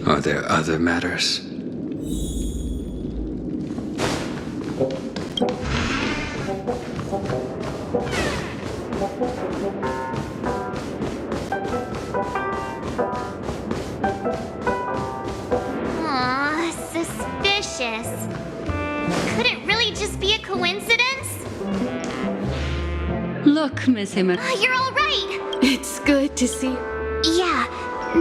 Are there other matters? Aw, suspicious. Could it really just be a coincidence? Look, Miss Himmel. You're all right. It's good to see. Yeah.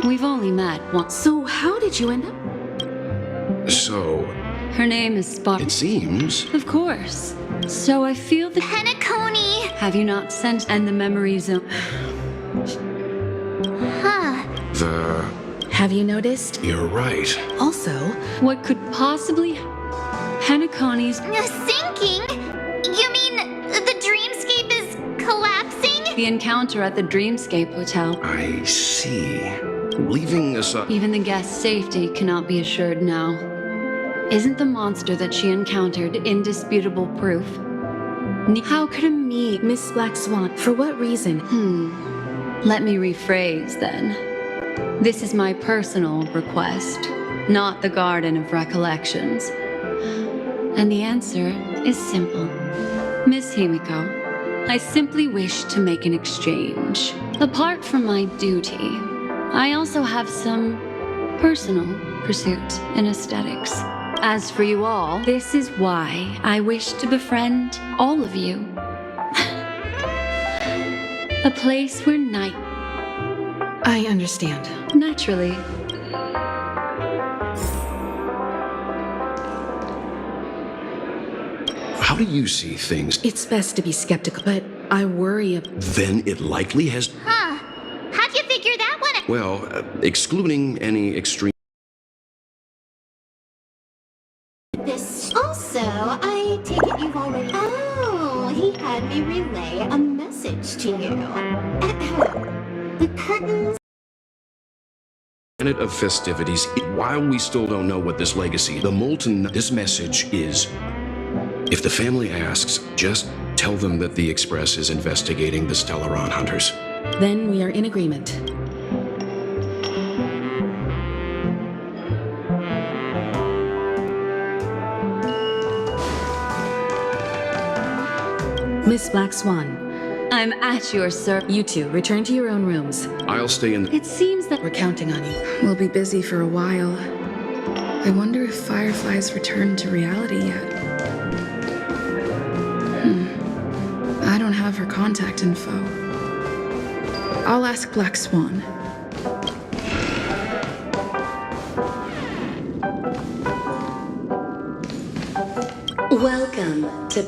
We've only met once. So how did you end up? So, Her name is Spot. it seems... Of course. So I feel the... Penacony. Have you not sent and the memories of... Huh. Have you noticed? You're right. Also, What could possibly... Penacony's... Sinking? You mean the dreamscape is collapsing? The encounter at the Dreamscape Hotel. I see. Leaving aside... Even the guest's safety cannot be assured now. Isn't the monster that she encountered indisputable proof? How could a me... Miss Blackswan, for what reason? Let me rephrase then. This is my personal request, not the Garden of Recollections. And the answer is simple. Miss Himiko, I simply wish to make an exchange. Apart from my duty, I also have some personal pursuit in aesthetics. As for you all, this is why I wish to befriend all of you. A place where night... I understand. Naturally. How do you see things? It's best to be skeptical, but I worry Then it likely has... Huh. How'd you figure that one out? Well, excluding any extreme... This also, I take it you've already... Oh, he had me relay a message to you. The curtains... Planet of festivities. While we still don't know what this legacy, the molten... This message is... If the family asks, just tell them that the Express is investigating the Stellaron hunters. Then we are in agreement. Miss Blackswan, I'm at your service. you two return to your own rooms. I'll stay in... It seems that We're counting on you. We'll be busy for a while. I wonder if Firefly's returned to reality yet. I don't have her contact info. I'll ask Blackswan. Welcome to...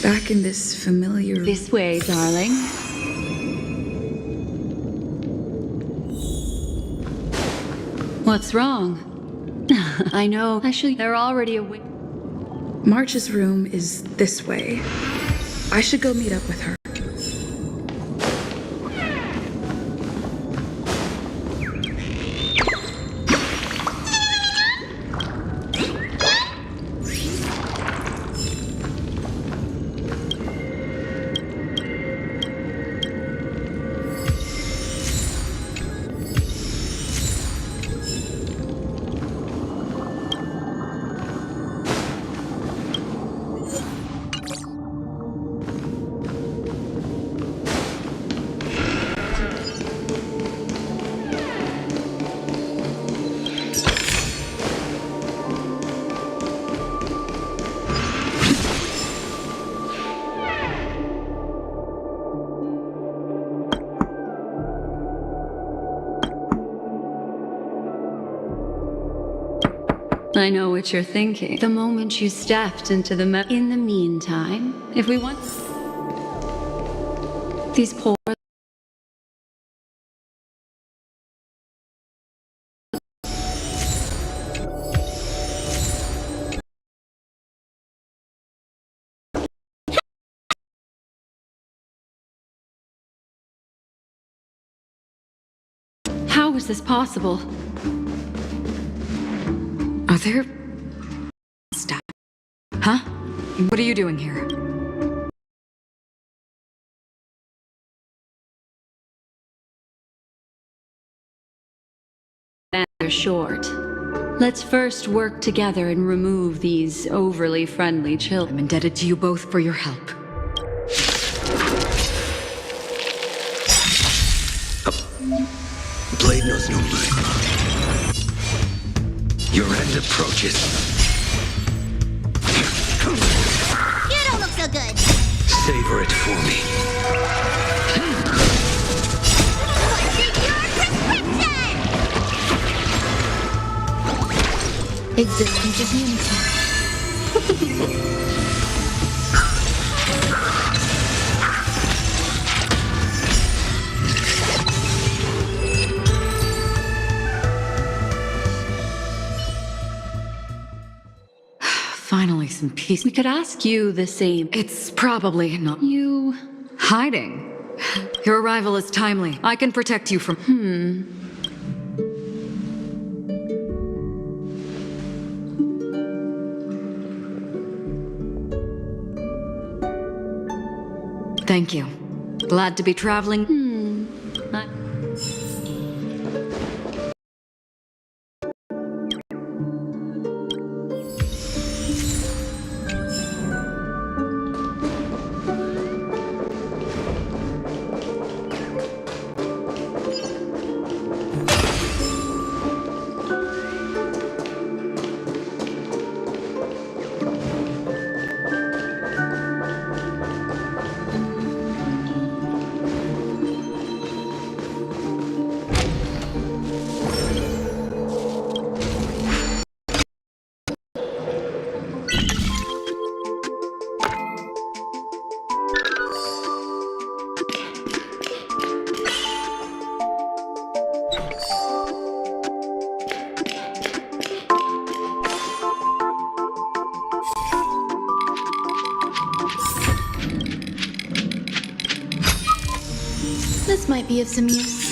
Back in this familiar... This way, darling. What's wrong? I know. Actually, they're already awake. March's room is this way. I should go meet up with her. I know what you're thinking. The moment you stepped into the In the meantime, if we want... These poor... How is this possible? Are there... Stop. Huh? What are you doing here? They're short. Let's first work together and remove these overly friendly children. I'm indebted to you both for your help. Blade knows no mercy. Your end approaches. You don't look so good. Savor it for me. What's in your prescription? Existence is unity. Finally, some peace. We could ask you the same. It's probably not... You... Hiding. Your arrival is timely. I can protect you from... Thank you. Glad to be traveling. This might be of some use.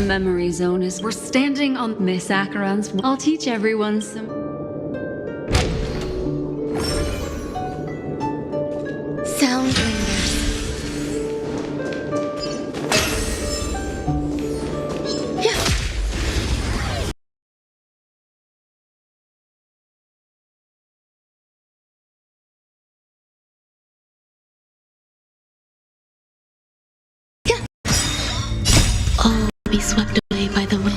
memory zone is... We're standing on Miss Acheron's... I'll teach everyone some... Sound lingers. Yeah. Yeah. All will be swept away by the wind.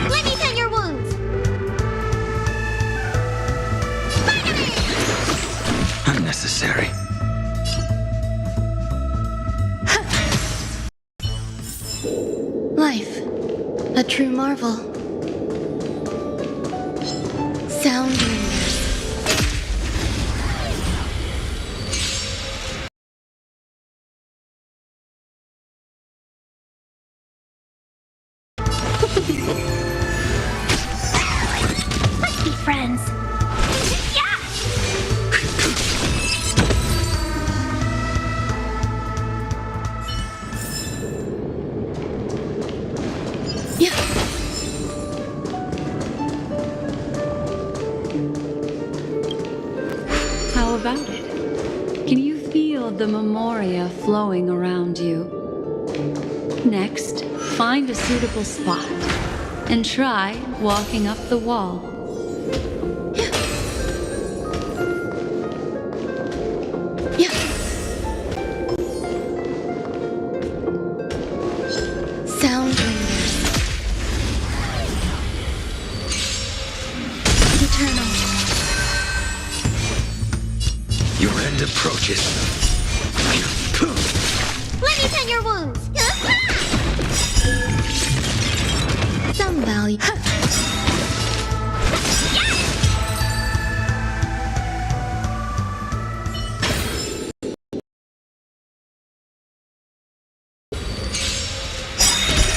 Let me tend your wounds. Unnecessary. Life, a true marvel. Sound lingers. Let's be friends. Yeah. How about it? Can you feel the memoria flowing around you? Next, find a suitable spot and try walking up the wall. Yeah. Sound lingers. Eternal. Your end approaches. Let me tend your wounds. Some value.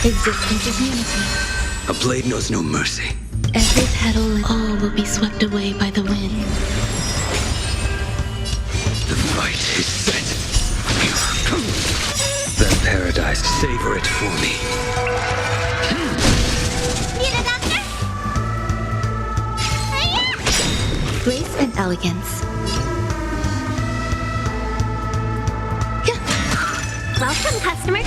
Existence is unity. A blade knows no mercy. Every petal, all will be swept away by the wind. The fight is set. That paradise, savor it for me. Need a doctor? Grace and elegance. Welcome, customer.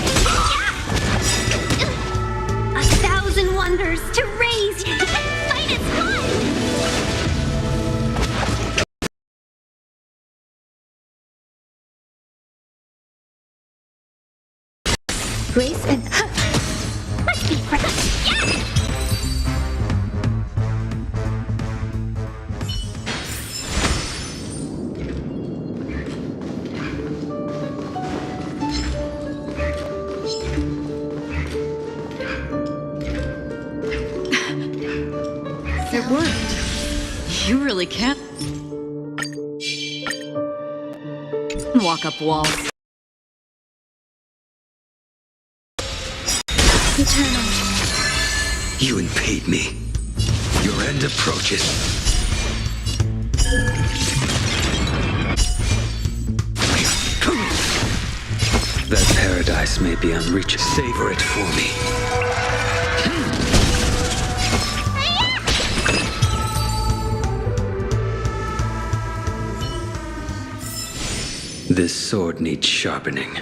A thousand wonders to raise and fight its fun. Grace and Let's be friends. It worked. You really can't walk up walls. eternal. You impede me. Your end approaches. That paradise may be unreachable. Savor it for me. This sword needs sharpening.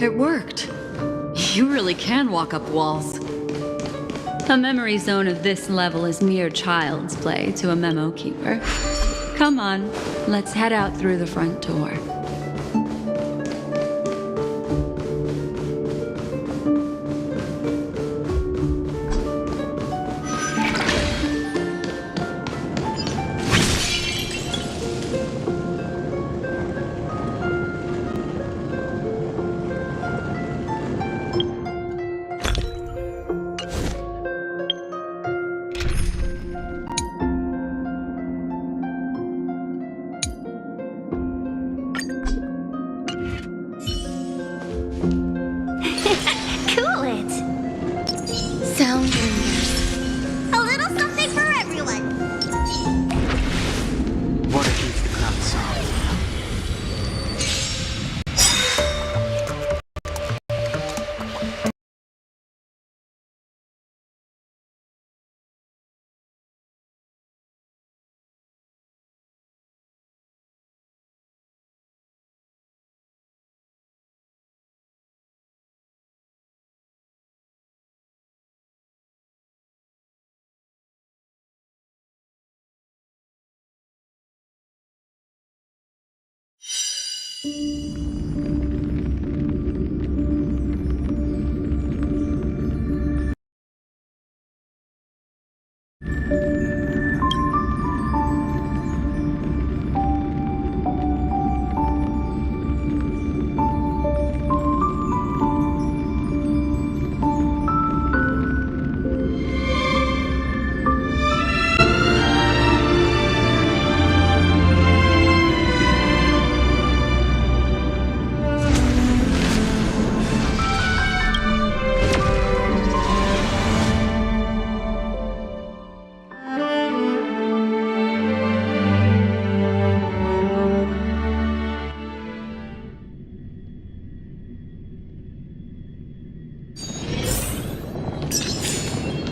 It worked. You really can walk up walls. A memory zone of this level is mere child's play to a memo keeper. Come on, let's head out through the front door. Cool it! Sound ringers. A little something for everyone! What a keeps the crowd soft.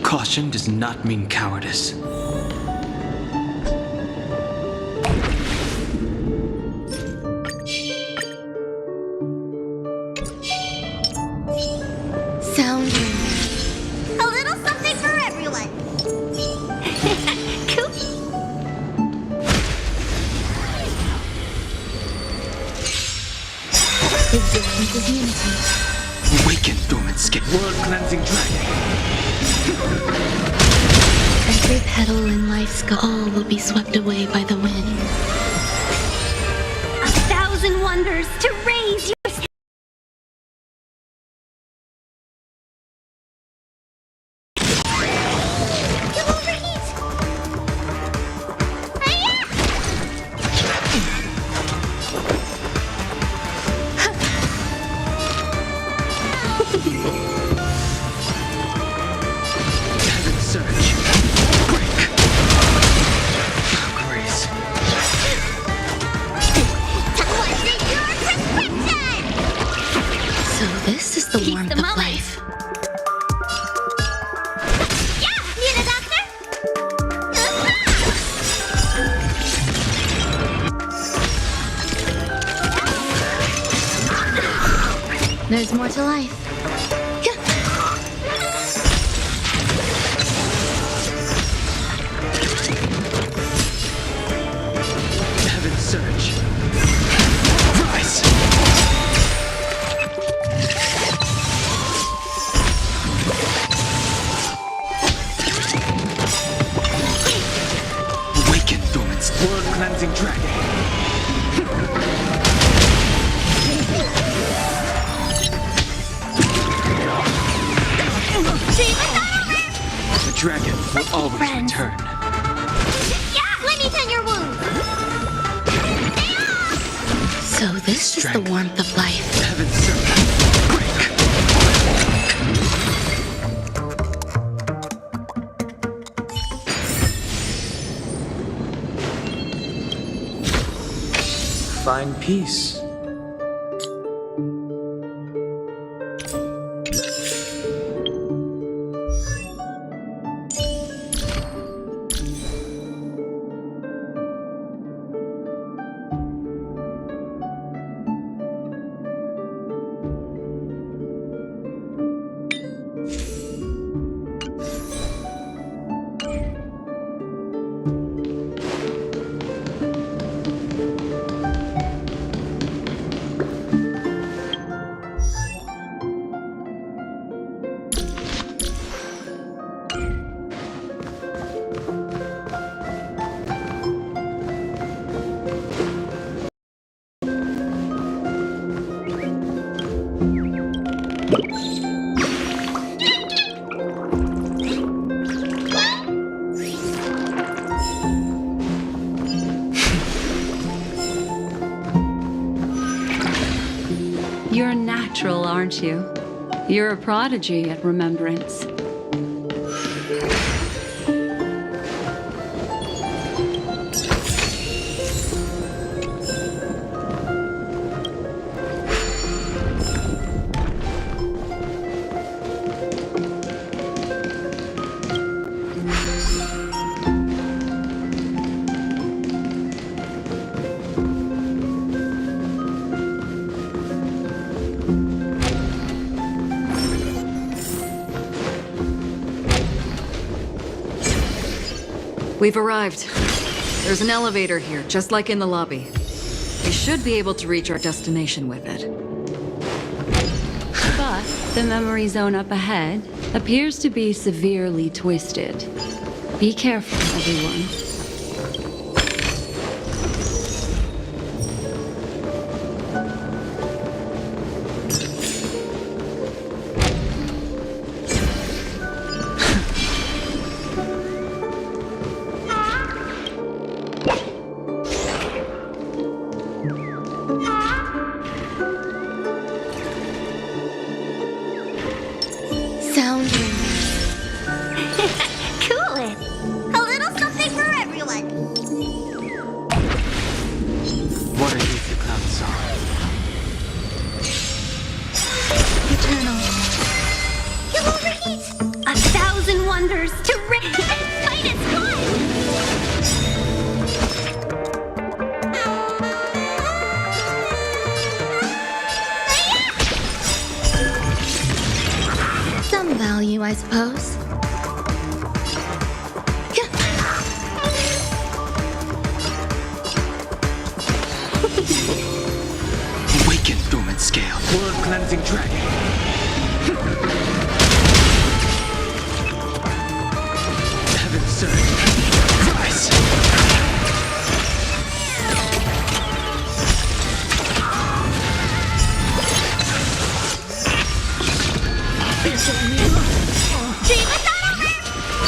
Caution does not mean cowardice. Sound ringers. A little something for everyone! Cool! Existence is unity. Awaken, dormant skin. World-cleansing dragon. Every petal in life's all will be swept away by the wind. 1,000 wonders to raise your You'll overheat! Heaven surge. Break. Grace. So this is the Keep warmth the of moment. life. Yeah! Need a doctor? There's more to life. Heaven surge. Rise. Awaken, dormant skin. World-cleansing dragon. The dragon will always friends. return. Yeah! Let me tend your wound! So this is the Strength. warmth of life. Heaven surge. Break. Find peace. aren't you? You're a prodigy at remembrance. We've arrived. There's an elevator here, just like in the lobby. We should be able to reach our destination with it. But the memory zone up ahead appears to be severely twisted. Be careful, everyone. Sound Cool it. A little something for everyone. What are you clouds are? eternal. You'll overheat. 1,000 wonders to raise and fight its Some value, I suppose. Awaken, dormant scale. Blood cleansing dragon. Heaven surge. Rise.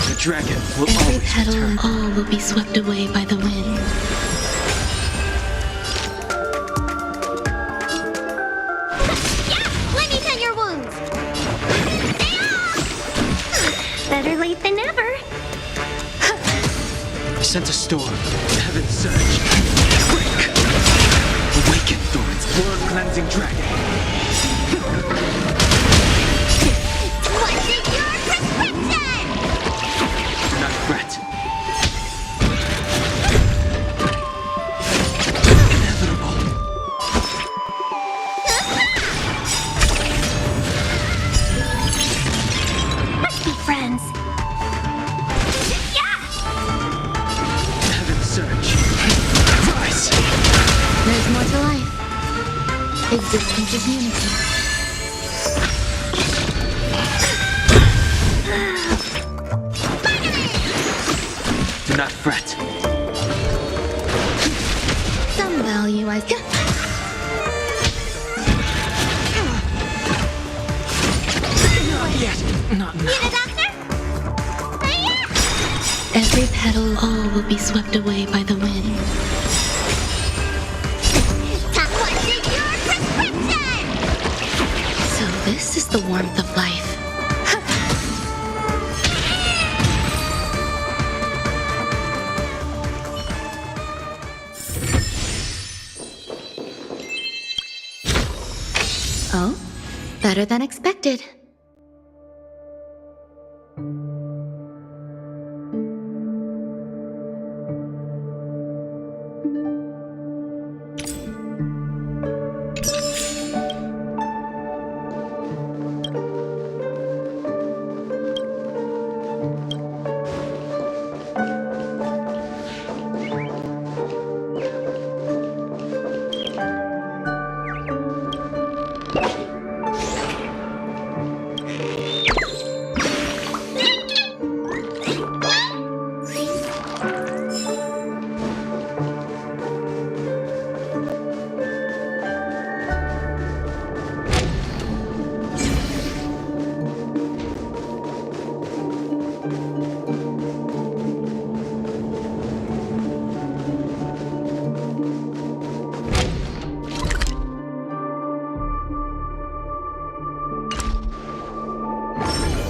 The dragon will Every always petal return. and all will be swept away by the wind. Let me tend your wounds. Better late than never. I sense a storm. Heaven surge. Break. Awaken, dormant. Blood cleansing dragon. What's in your prescription? Do not fret. Inevitable. Must be friends. Yeah! Heaven surge. Rise. There's more to life. Existence is unity. Do not fret. Some value, I Yet. Not now. Need a doctor? Every petal, all will be swept away by the wind. What's in your prescription? So this is the warmth of life. Oh, better than expected.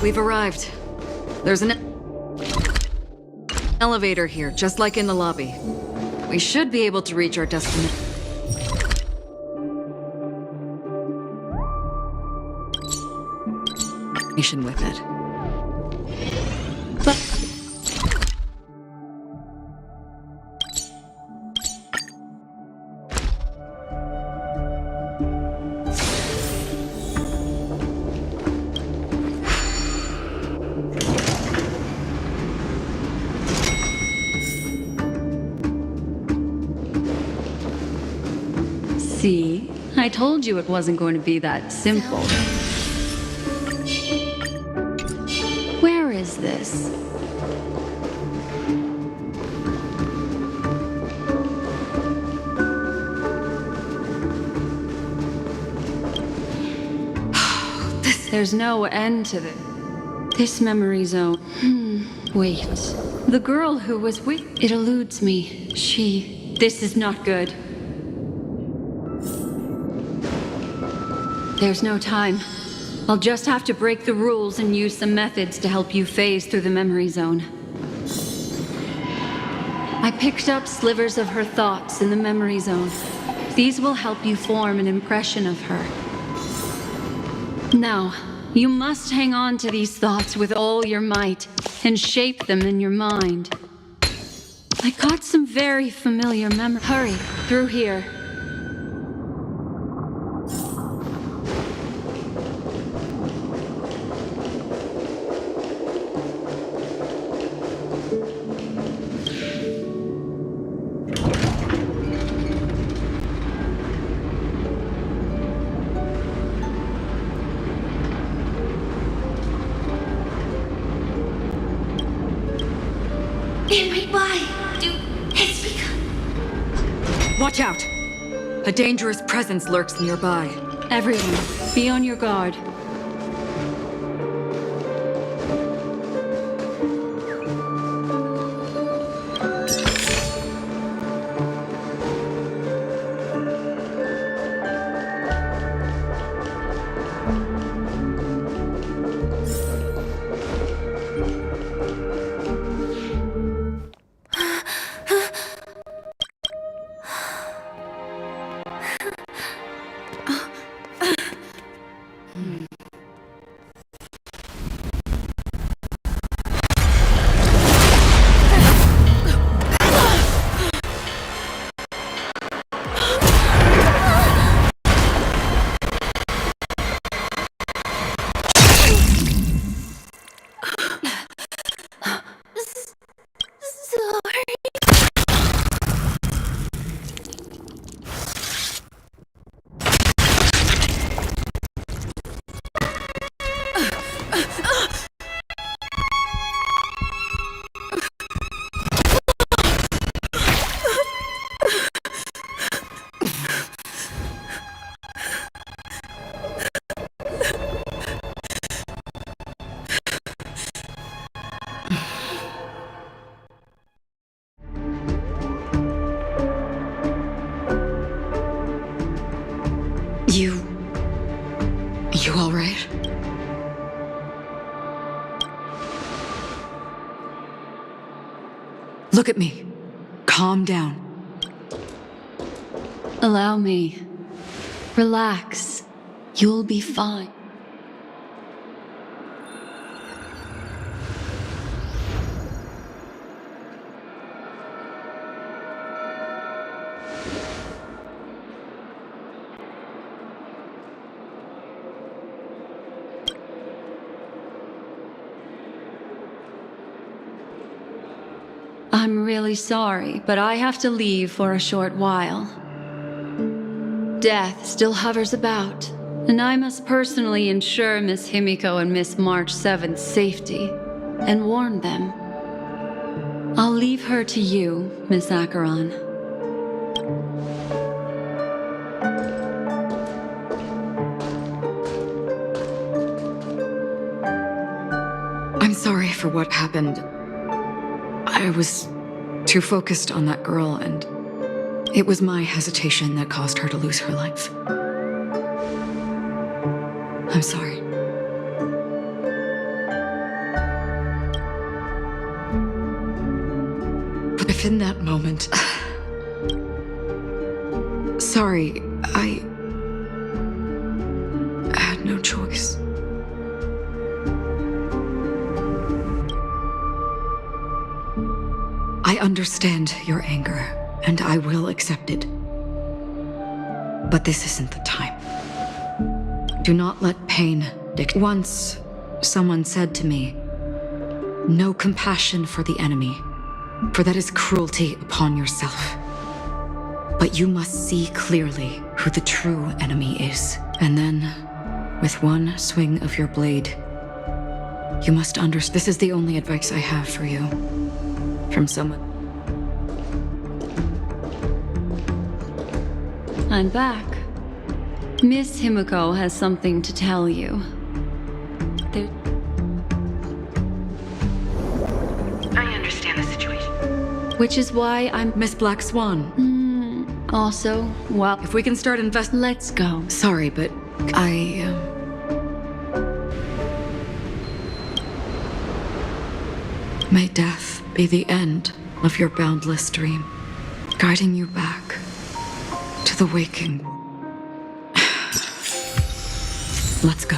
We've arrived. There's an elevator here, just like in the lobby. We should be able to reach our destination with it. See? I told you it wasn't going to be that simple. Where is this? There's no end to this memory zone. Wait. The girl who was with... It eludes me. This is not good. There's no time. I'll just have to break the rules and use some methods to help you phase through the memory zone. I picked up slivers of her thoughts in the memory zone. These will help you form an impression of her. Now, you must hang on to these thoughts with all your might and shape them in your mind. I got some very familiar memories. Hurry, through here. Watch out! A dangerous presence lurks nearby. Everyone, be on your guard. You all right? Look at me. Calm down. Allow me. Relax. You'll be fine. I'm really sorry, but I have to leave for a short while. Death still hovers about, and I must personally ensure Miss Himiko and Miss March 7's safety, and warn them. I'll leave her to you, Miss Acheron. I'm sorry for what happened. I was too focused on that girl, and it was my hesitation that caused her to lose her life. I'm sorry. if in that moment... Sorry, I had no choice. I understand your anger, and I will accept it. But this isn't the time. Do not let pain dictate. Once, someone said to me, "No compassion for the enemy, for that is cruelty upon yourself. But you must see clearly who the true enemy is. And then, with one swing of your blade, you must understand." This is the only advice I have for you. From someone. I'm back. Miss Himiko has something to tell you. I understand the situation. Which is why I'm... Miss Blackswan. Also, well... If we can start Let's go. Sorry, but May death be the end of your boundless dream, guiding you back to the waking. Let's go.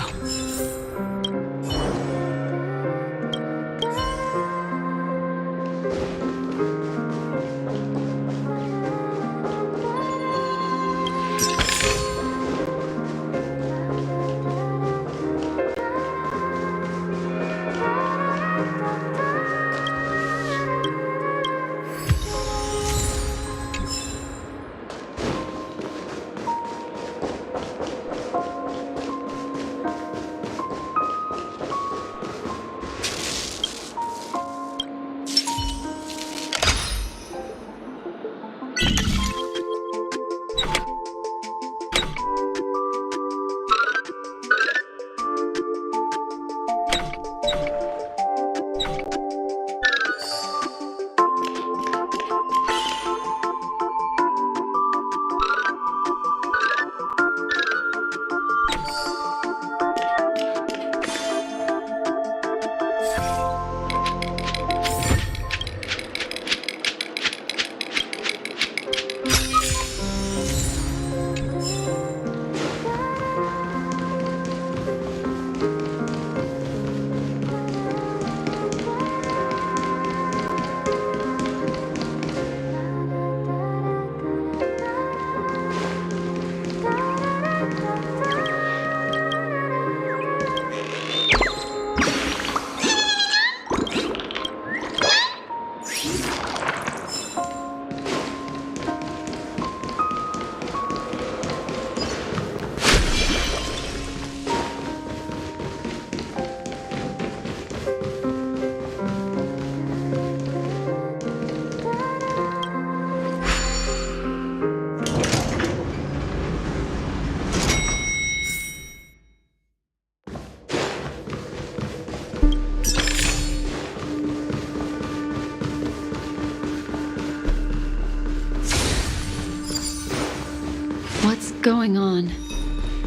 What's going on?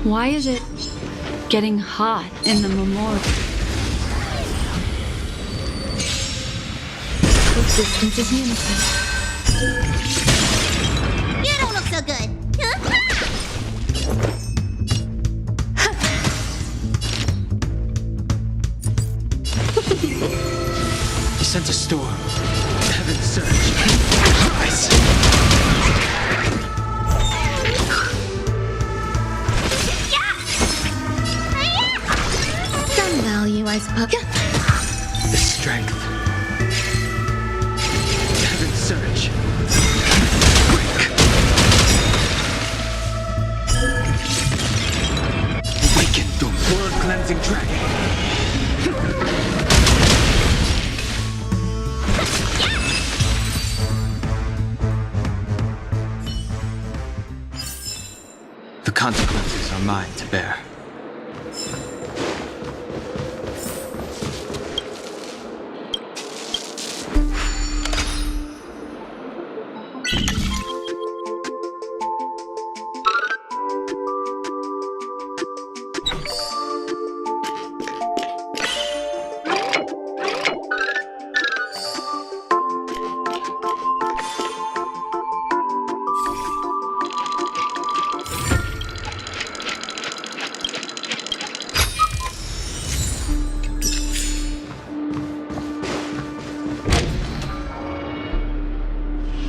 Why is it getting hot in the memorial? Existence is unity. You don't look so good. He sent a storm. Heaven surge. Rise! Some value, I suppose. The strength. Heaven surge. Break. Awaken the world cleansing dragon. The consequences are mine to bear.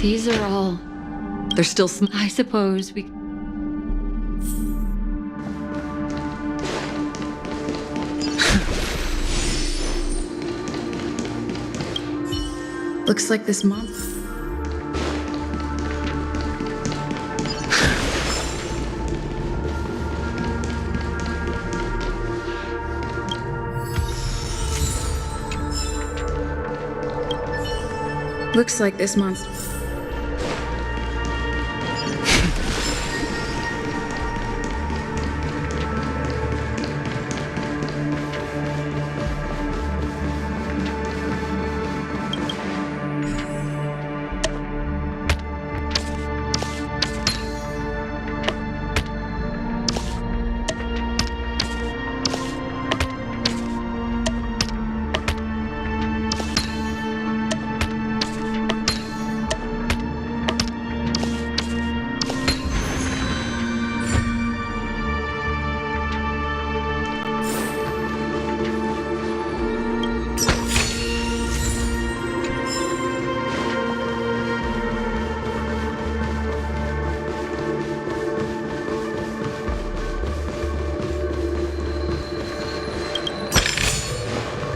These are all... They're still I suppose we... Looks like this month. Looks like this month.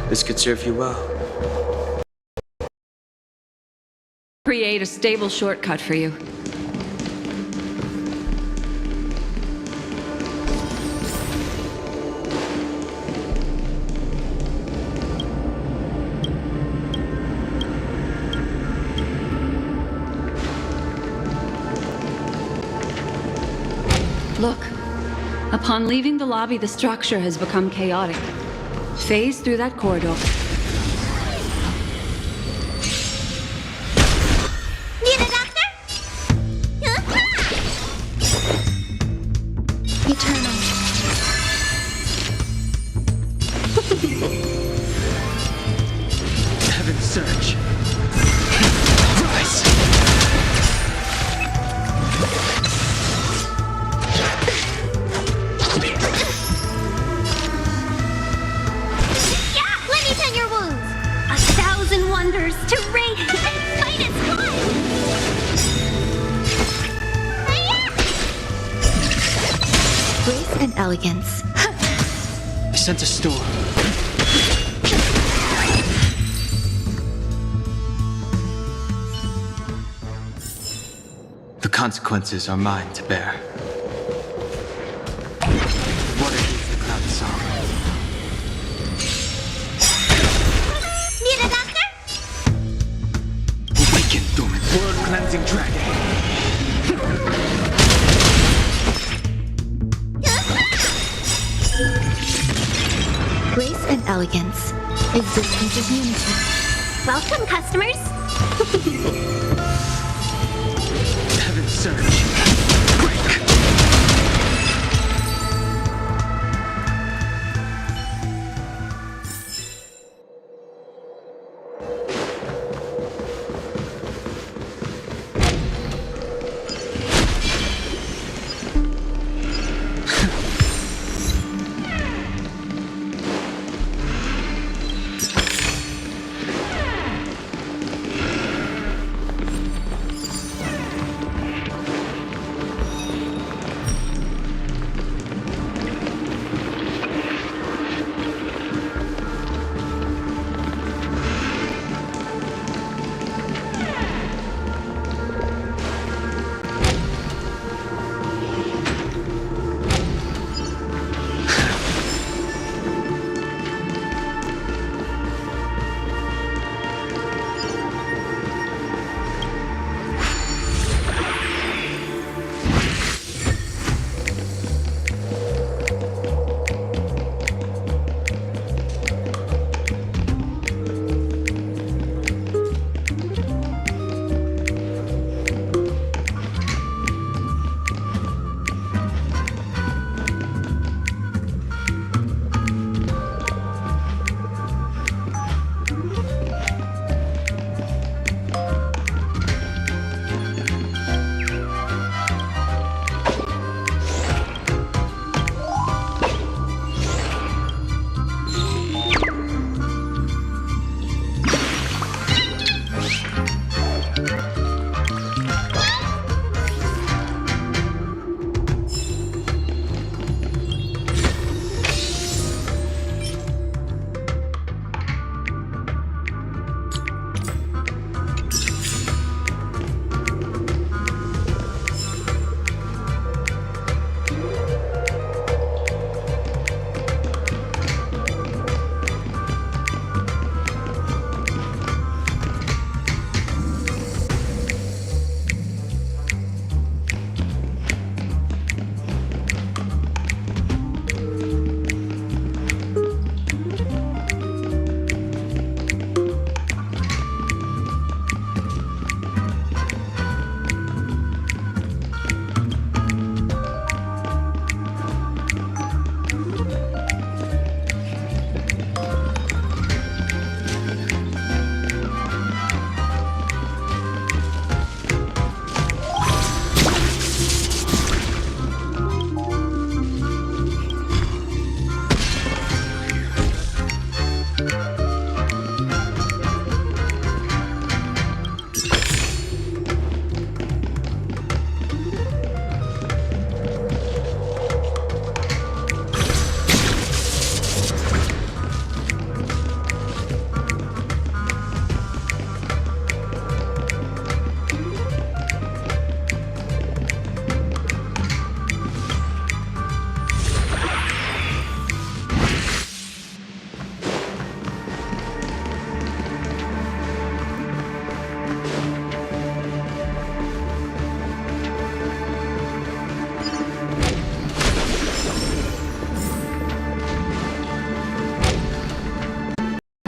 This could serve you well. Create a stable shortcut for you. Look. Upon leaving the lobby, the structure has become chaotic. Phase through that corridor. Need a doctor? Eternal. Heaven's surge. Rise! Yeah, let me tend your wounds. 1,000 wonders to rate and fight its climb. Grace and elegance. I sent a storm. The consequences are mine to bear. Water heeds the cloud song. Need a doctor? Awaken, dormant world-cleansing dragon. Grace and elegance. Existence is unity. Welcome, customers. Heaven's surge. Break!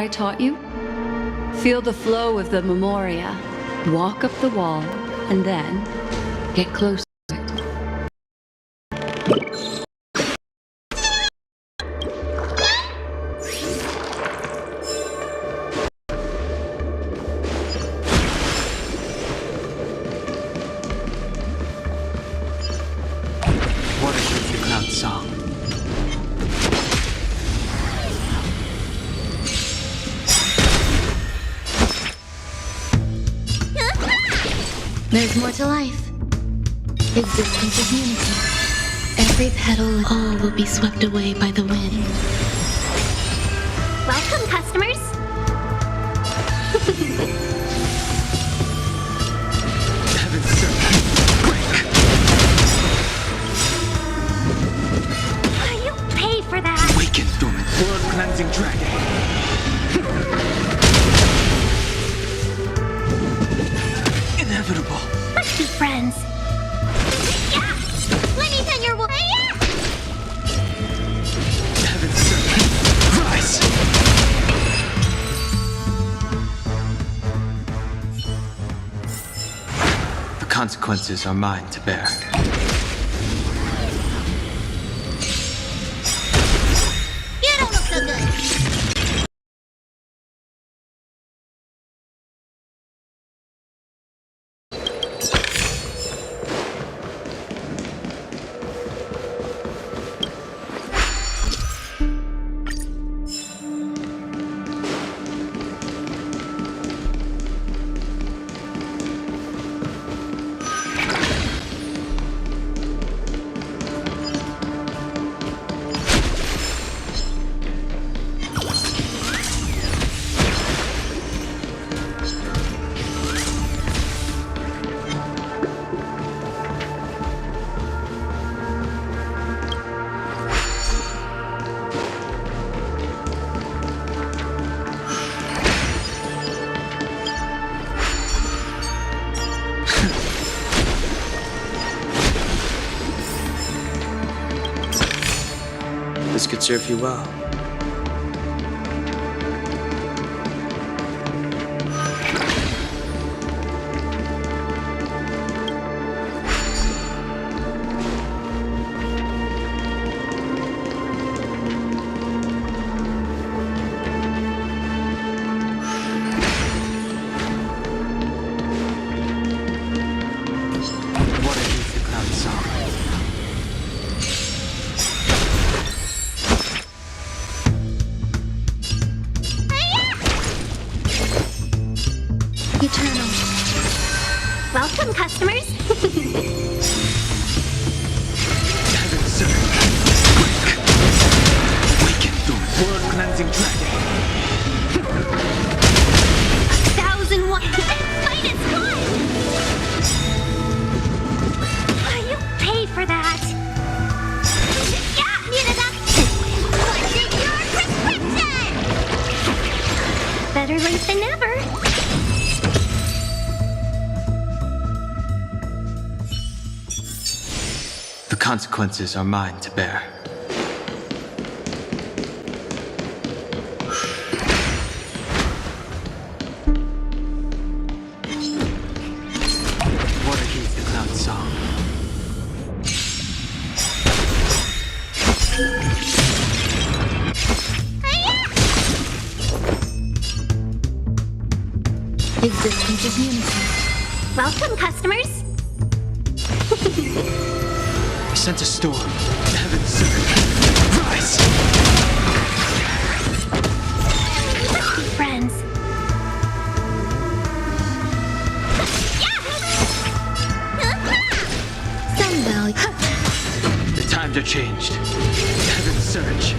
I taught you? Feel the flow of the memoria. Walk up the wall, and then get close to it. What is the cloud song? There's more to life. Existence is unity. Every petal, all will be swept away by the wind. Welcome, customers. Heaven's servant, break! You pay for that. Awaken, dormant, world-cleansing dragon! Inevitable! Let's be friends. Yeah! Let me pin your wool. Yeah! Heaven's servant, rise! The consequences are mine to bear. You don't look so good. This could serve you well. What is the cloud song? Eternal. Welcome, customers. Heaven's servant, break! Awaken, dormant, world-cleansing dragon! 1,001. Fight is fun. You pay for that. Yeah, need enough. What's in your prescription? Better late than never. The consequences are mine to bear. Water heeds the cloud song. Existence is unity. Welcome, customers. I sense a storm. Heaven's servant, rise! Let's be friends. Some value. The times are changed. Heaven's surge.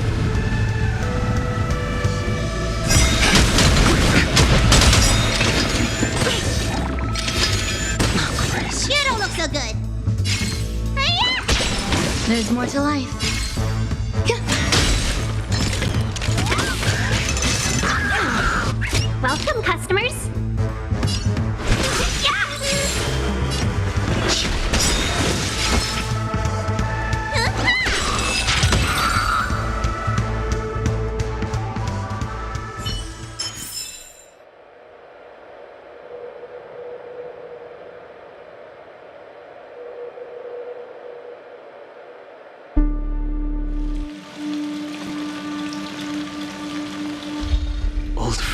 Grace. You don't look so good. There's more to life. Welcome, customers.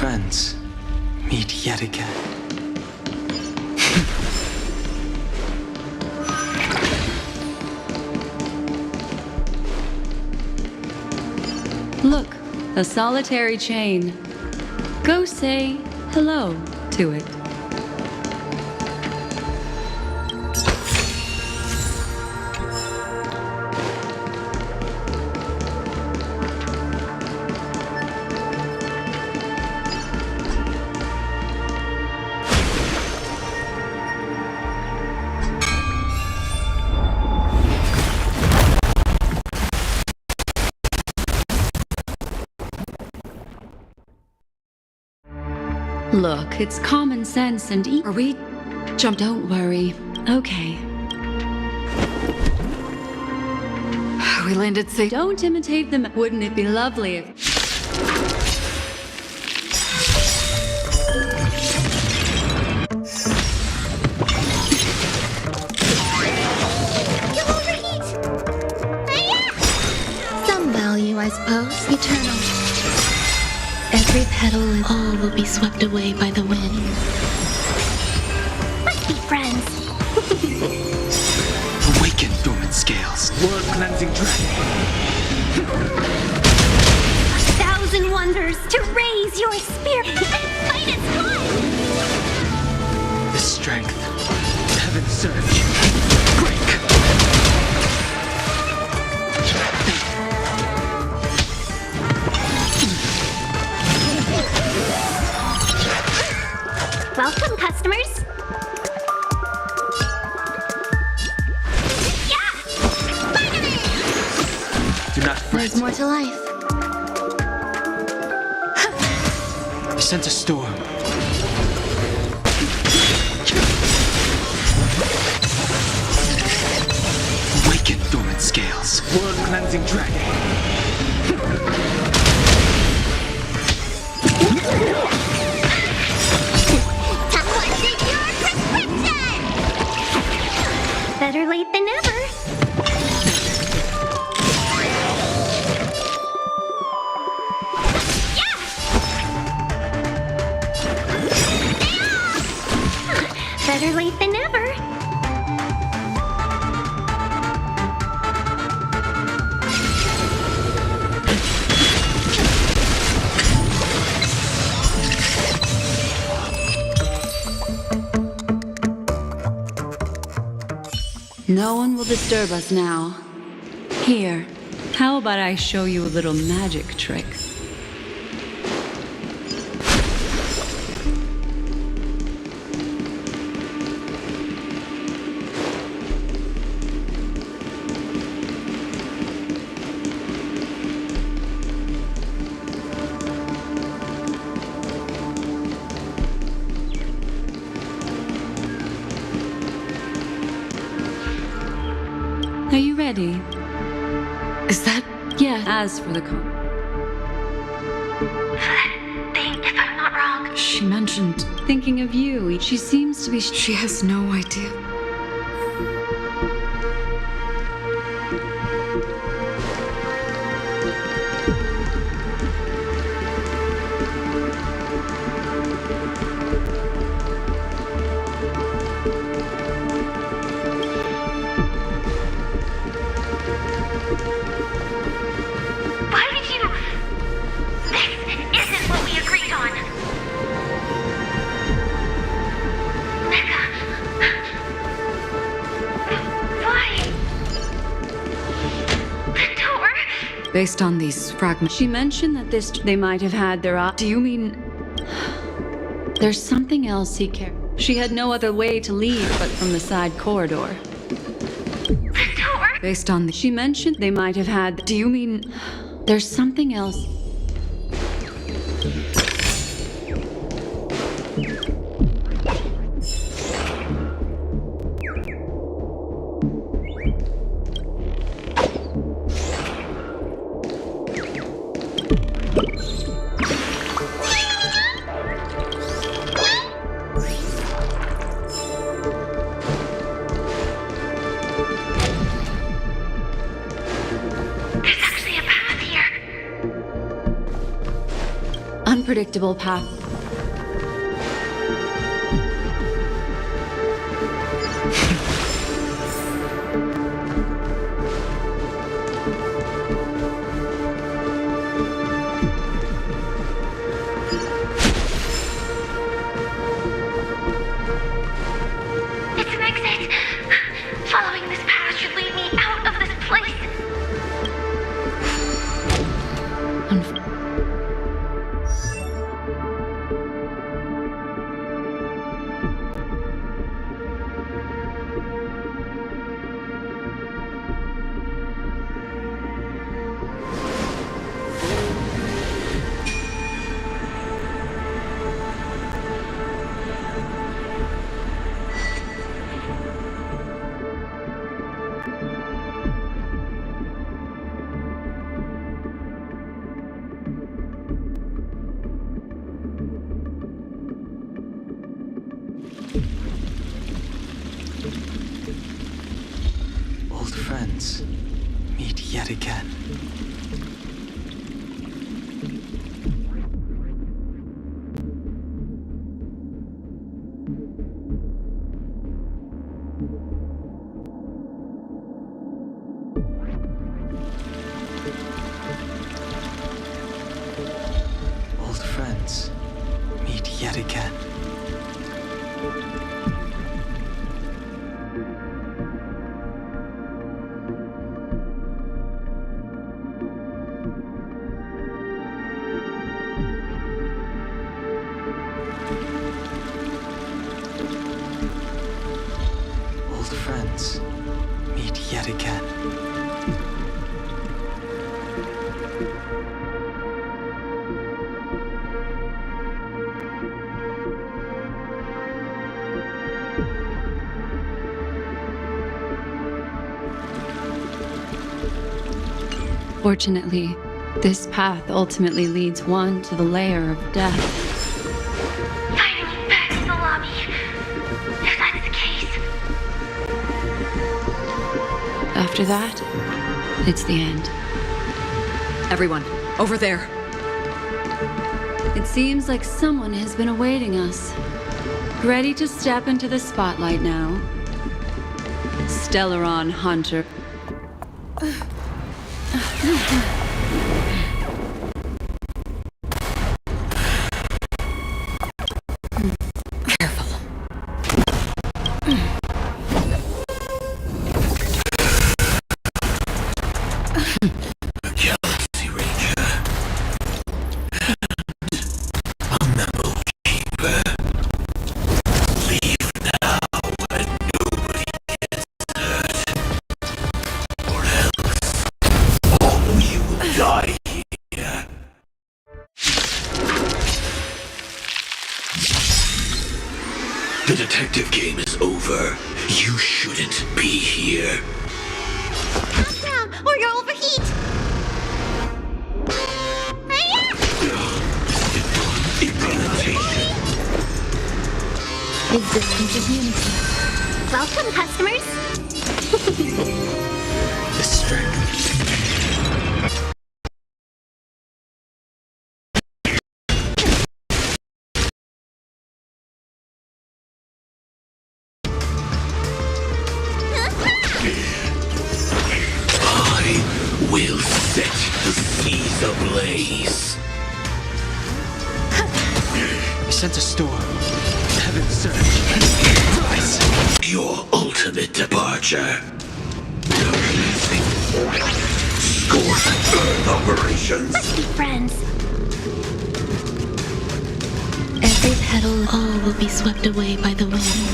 friends meet yet again. Look, a solitary chain. Go say hello to it. Look, it's common sense and Are we jump? Don't worry. Okay. We landed safe. Don't imitate them. Wouldn't it be lovely if... You'll overheat! Hiya! Some value, I suppose. Eternal. Every petal and all will be swept away by the wind. Let's be friends. Awaken dormant scales. World cleansing dragon. 1,000 wonders to raise your spirit and fight its blood. The strength. Heaven's surge. Break. Welcome, customers. Yeah! Spider-Man! Do not fret. There's more to life. I sense a storm. Awaken dormant scales. World cleansing dragon. Someone did your prescription! Better late than never. Yeah! Better late than never. No one will disturb us now. Here, how about I show you a little magic trick? Are you ready? Is that? Yeah, as for the Think if I'm not wrong. She mentioned thinking of you, she seems to be... she has no idea. Why did you... This isn't what we agreed on. Mecca. Why? The door? Based on these fragments. She mentioned that they might have had their eye. Do you mean There's something else he cared. She had no other way to leave but from the side corridor. The door? based on the... She mentioned they might have had... Do you mean... There's something else. predictable path. It's an exit. Following this path should lead me out of this place. Old friends meet yet again. Old friends meet yet again. Old friends meet yet again. Fortunately, this path ultimately leads one to the lair of death. Finally back to the lobby. If that's the case. After that, it's the end. Everyone, over there. It seems like someone has been awaiting us. Ready to step into the spotlight now. Stellaron Hunter. The detective game is over. You shouldn't be here. Calm down, or you'll overheat. Existence of unity. Welcome, customers. The strength. I will set the seas ablaze. I sense a storm. Heaven surge. Rise. Your ultimate departure. Scorched Earth operations. Let's be friends. Every petal, all will be swept away by the wind.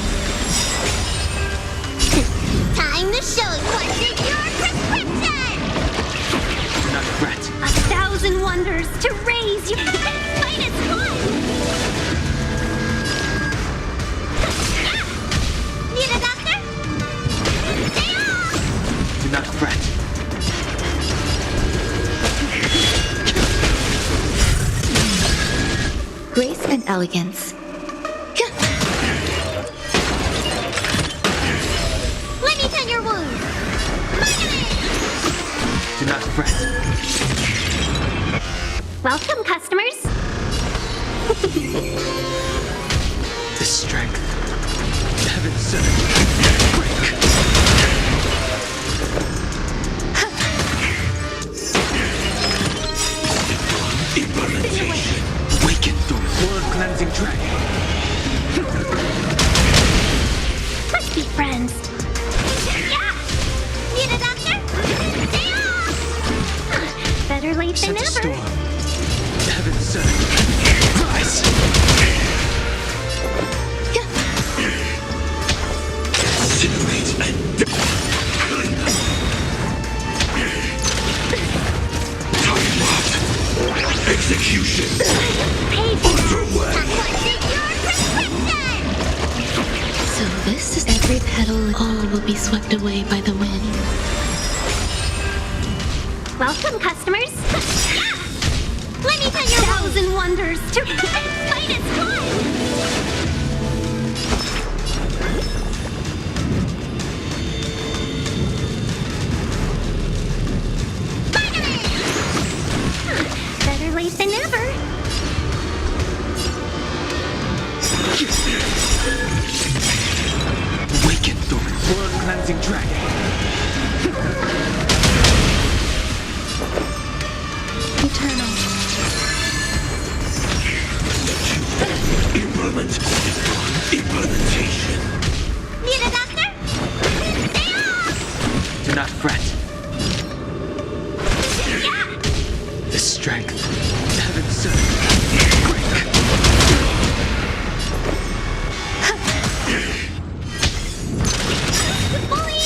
Time to show you what's in your prescription. Do not fret. 1,000 wonders to raise you. Minus one. Need a doctor? Stay off. Do not fret. Grace and elegance. Let me tend your wounds. Do not fret. Welcome, customers. than Set a ever. storm. Heaven surge. Rise! Incinerate and time locked. Execution underway. So this is every petal, all will be swept away by the wind. Welcome, customers. Let me tell you 1,000 wonders to fight is fun. Better late than never. Awaken, Thorn. World-cleansing dragon. Eternal. Implementation. Need a doctor? Stay off! Do not fret. Yeah! The strength. Heaven surge. Break. Bully!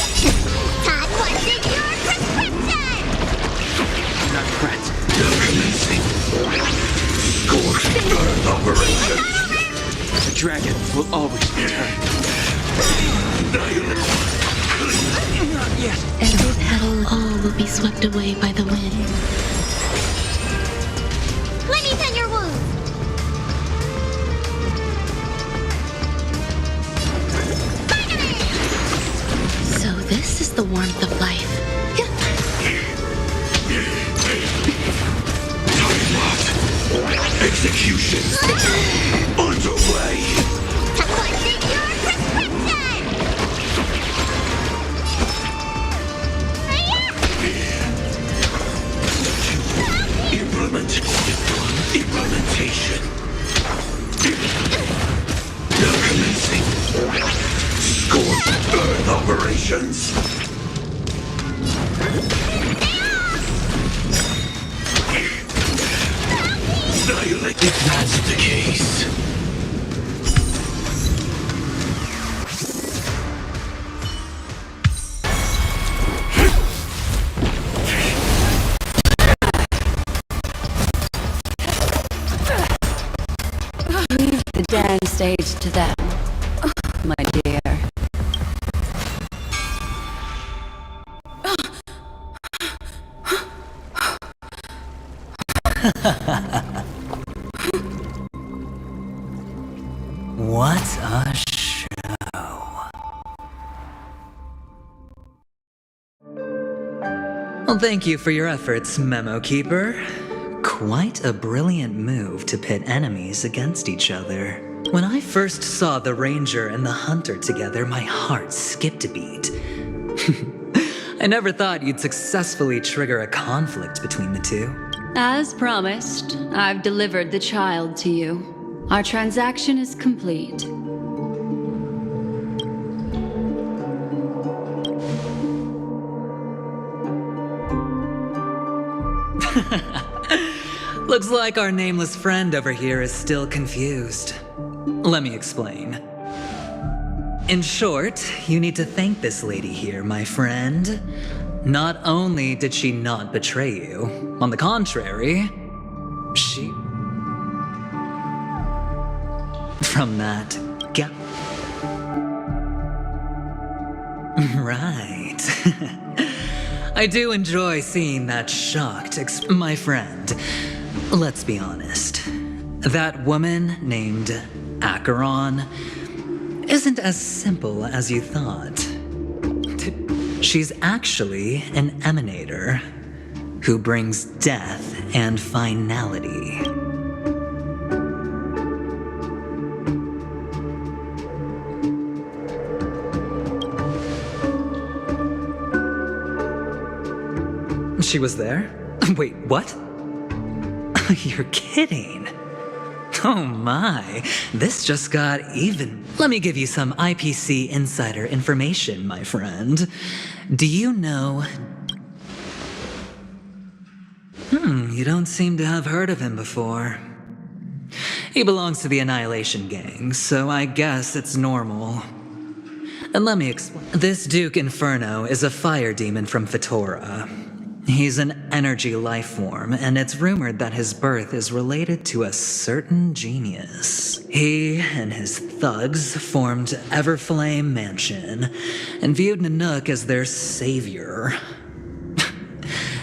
Todd wanted your prescription! Do not fret. Commencing. Scorched earth operations. The dragon will always return. Not yet. Every petal, all will be swept away by the wind. Let me tend your wounds. So this is the warmth of life. Time locked. Execution underway. Todd wanted your prescription! Implementation. Now commencing. Scorched earth operations. Annihilate. If that's the case. The dance stage to them, my dear. What a show. Well, thank you for your efforts, Memo Keeper. Quite a brilliant move to pit enemies against each other. When I first saw the Ranger and the Hunter together, my heart skipped a beat. I never thought you'd successfully trigger a conflict between the two. As promised, I've delivered the child to you. Our transaction is complete. Looks like our nameless friend over here is still confused. Let me explain. In short, you need to thank this lady here, my friend. Not only did she not betray you, on the contrary, she... From that gap. Right. I do enjoy seeing that shocked my friend. Let's be honest. That woman named Acheron isn't as simple as you thought. She's actually an emanator who brings death and finality. She was there? Wait, what? You're kidding. Oh my, this just got even. Let me give you some IPC insider information, my friend. Do you know You don't seem to have heard of him before. He belongs to the Annihilation Gang, so I guess it's normal. And let me explain. This Duke Inferno is a fire demon from Fetora. He's an energy life form, and it's rumored that his birth is related to a certain genius. He and his thugs formed Everflame Mansion, and viewed Nanook as their savior.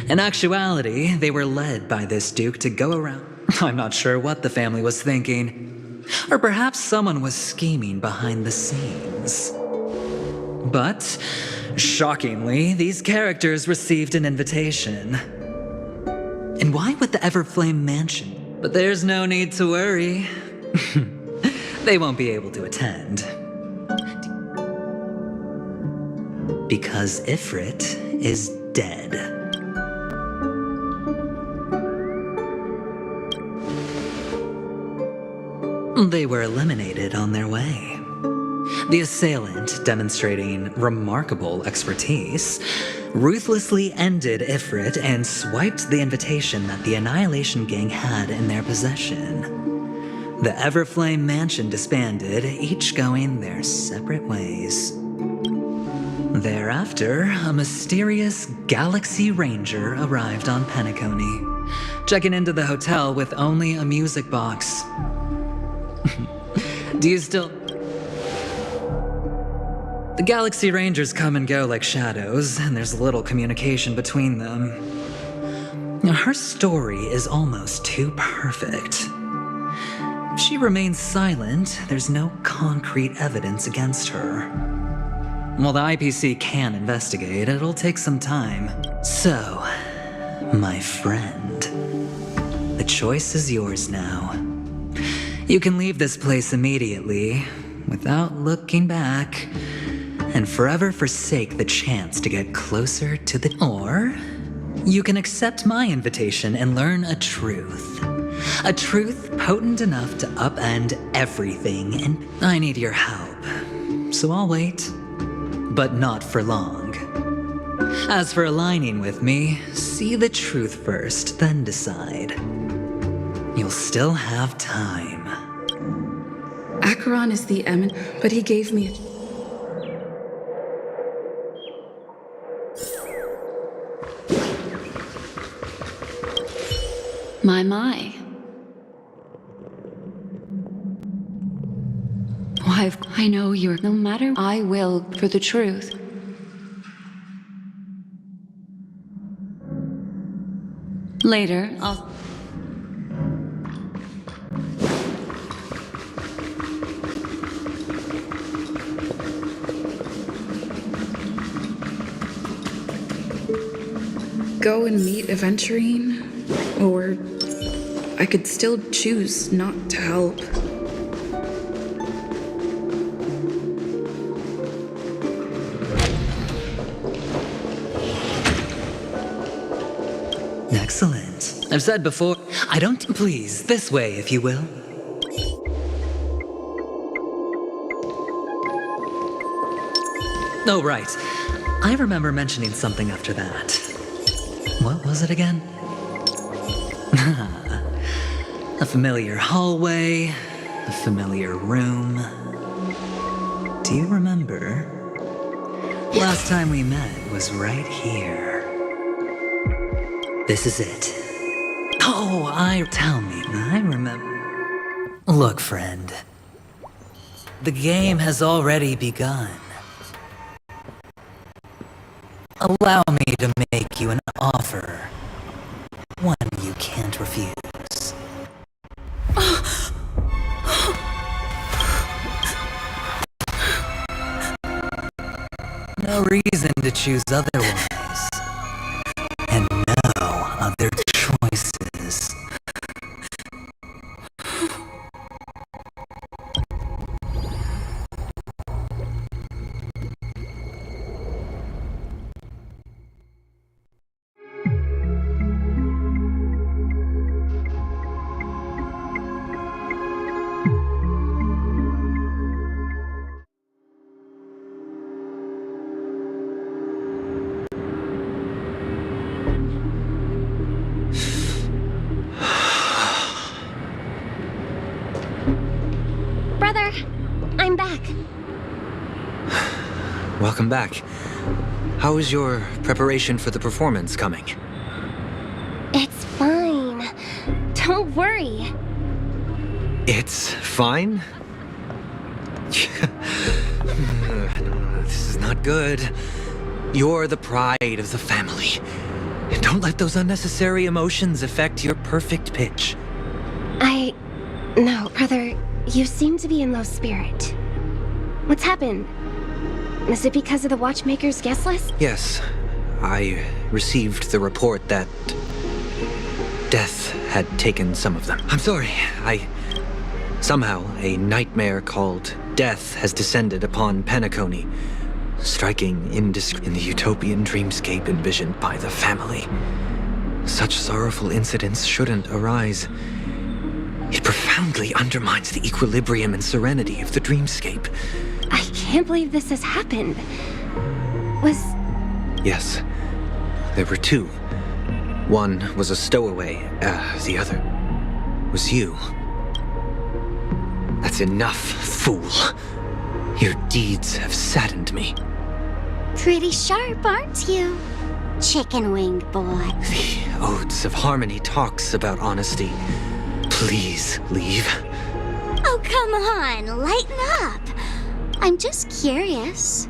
In actuality, they were led by this Duke to go around. I'm not sure what the family was thinking. Or perhaps someone was scheming behind the scenes. But, shockingly, these characters received an invitation. And why would the Everflame Mansion? But there's no need to worry. They won't be able to attend. Because Ifrit is dead. They were eliminated on their way. The assailant, demonstrating remarkable expertise, ruthlessly ended Ifrit and swiped the invitation that the Annihilation Gang had in their possession. The Everflame Mansion disbanded, each going their separate ways. Thereafter, a mysterious Galaxy Ranger arrived on Penacony, checking into the hotel with only a music box. Do you still... The Galaxy Rangers come and go like shadows, and there's little communication between them. Her story is almost too perfect. If she remains silent, there's no concrete evidence against her. While the IPC can investigate, it'll take some time. So, my friend, the choice is yours now. You can leave this place immediately, without looking back, and forever forsake the chance to get closer to the... Or, you can accept my invitation and learn a truth. A truth potent enough to upend everything, and I need your help. So I'll wait, but not for long. As for aligning with me, see the truth first, then decide. You'll still have time. Acheron is the eminent, but he gave me... My. Why, I know you're... No matter, I will for the truth. Later, I'll... Go and meet Aventurine, or I could still choose not to help. Excellent. I've said before, I don't... Please, this way, if you will. Oh, right. I remember mentioning something after that. What was it again? A familiar hallway, a familiar room. Do you remember? Last time we met was right here. This is it. Oh, tell me, I remember. Look, friend. The game has already begun. Allow me to make you an offer. One you can't refuse. No reason to choose otherwise. And no other choices. welcome back. How is your preparation for the performance coming? It's fine. Don't worry. It's fine? This is not good. You're the pride of the family. Don't let those unnecessary emotions affect your perfect pitch. No, brother, you seem to be in low spirit. What's happened? Is it because of the Watchmaker's guest list? Yes, I received the report that death had taken some of them. I'm sorry, somehow, a nightmare called death has descended upon Penacony, striking in the utopian dreamscape envisioned by the family. Such sorrowful incidents shouldn't arise. It profoundly undermines the equilibrium and serenity of the dreamscape. I can't believe this has happened. Yes, there were two. One was a stowaway, the other was you. That's enough, fool. Your deeds have saddened me. Pretty sharp, aren't you? Chicken-winged boy. The Odes of Harmony talks about honesty. Please leave. Oh, come on, lighten up. I'm just curious.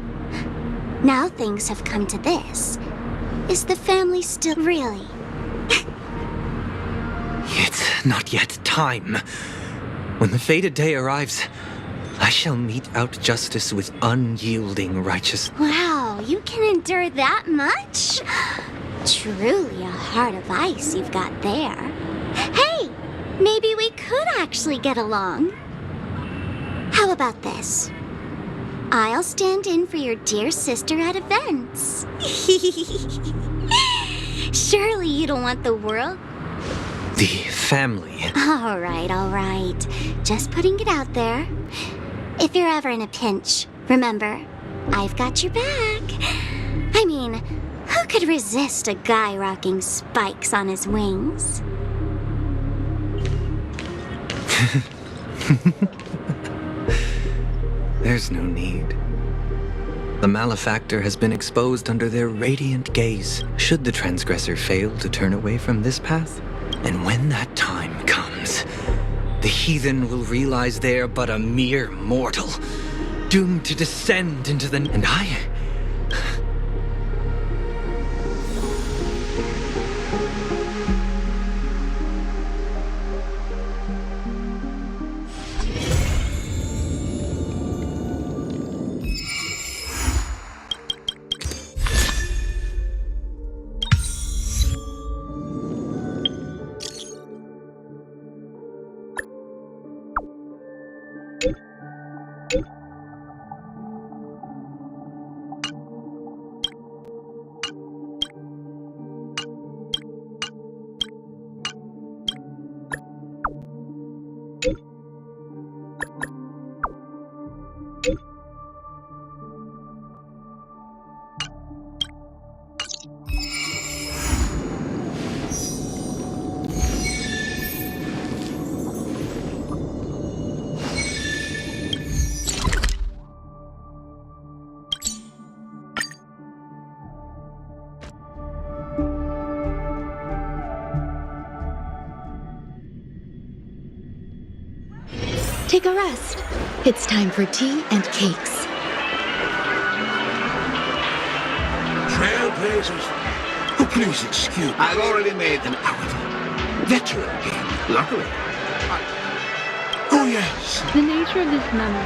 Now things have come to this. Is the family still really? It's not yet time. When the fated day arrives, I shall mete out justice with unyielding righteousness. Wow, you can endure that much? Truly a heart of ice you've got there. Hey, maybe we could actually get along. How about this? I'll stand in for your dear sister at events. Surely you don't want the world? The family. All right. Just putting it out there. If you're ever in a pinch, remember, I've got your back. I mean, who could resist a guy rocking spikes on his wings? There's no need. The malefactor has been exposed under their radiant gaze. Should the transgressor fail to turn away from this path? And when that time comes, the heathen will realize they're but a mere mortal, doomed to descend into the... And I... Take a rest. It's time for tea and cakes. Trailblazers, oh, please excuse me. I've already made an hour. Veteran game, luckily. Oh, yes. The nature of this memo.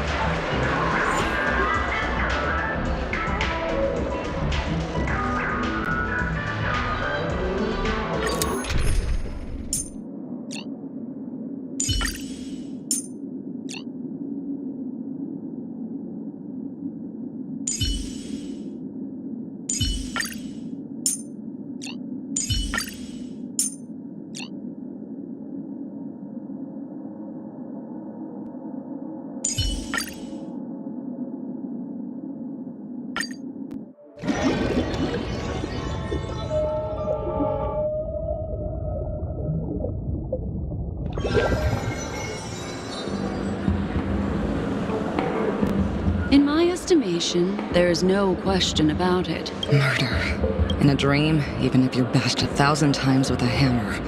hallucination. There's no question about it. Murder. In a dream, even if you're bashed 1,000 times with a hammer.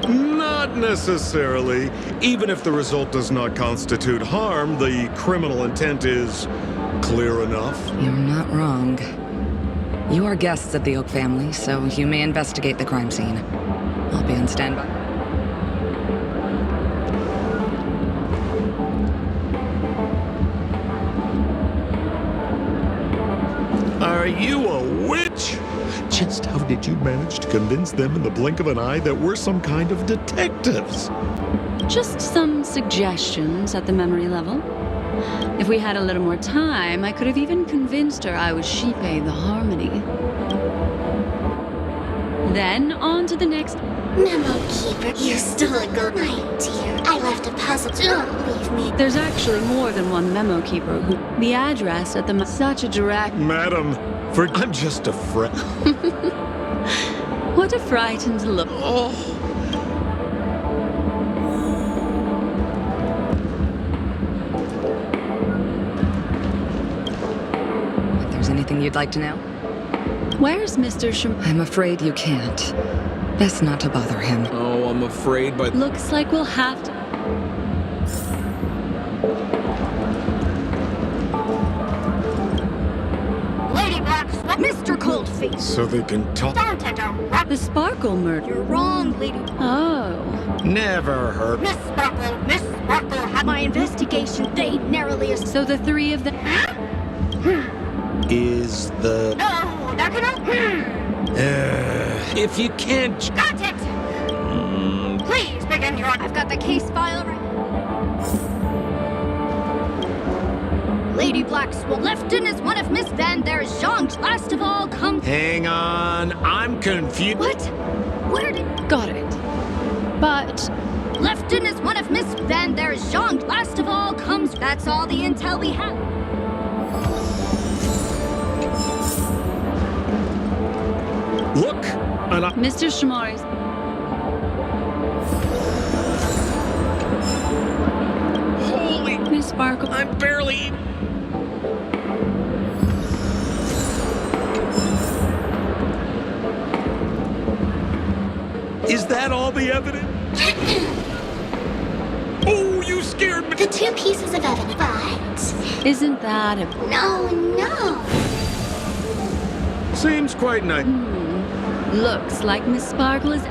Not necessarily. Even if the result does not constitute harm, the criminal intent is clear enough. You're not wrong. You are guests of the Oak family, so you may investigate the crime scene. I'll be on standby. Are you a witch? Just how did you manage to convince them in the blink of an eye that we're some kind of detectives? Just some suggestions at the memory level. If we had a little more time, I could have even convinced her I was Shipe the Harmony. Then, on to the next... Memo Keeper, you stole a gold night, dear. I left a puzzle. Don't leave me. There's actually more than one memo keeper who... The address at the... Such a direct... Madam, I'm just a friend. What a frightened look. Oh. If there's anything you'd like to know? Where's Mr. I'm afraid you can't. Best not to bother him. Oh, I'm afraid, but... Looks like we'll have to... Lady Blackswan, Mr. Coldfeet. So they can talk. Don't interrupt. The Sparkle murder. You're wrong, Lady. Oh. Never heard. Miss Sparkle had my investigation. They narrowly... So the three of them... Is the... No, that cannot... if you can't... Got it! Please begin your... I've got the case file right... Lady Blackswan, Lefton is one of Miss Van der Zhang's last of all come... Hang on, I'm confused. What? Where did... Got it. But... Lefton is one of Miss Van der Zhang's last of all comes... That's all the intel we have. Look, and I... Mr. Shimari's... Holy... Miss Sparkle... I'm barely... Is that all the evidence? Oh, you scared me! The two pieces of evidence, but... Isn't that a... No. Seems quite nice. Looks like Miss Sparkle is...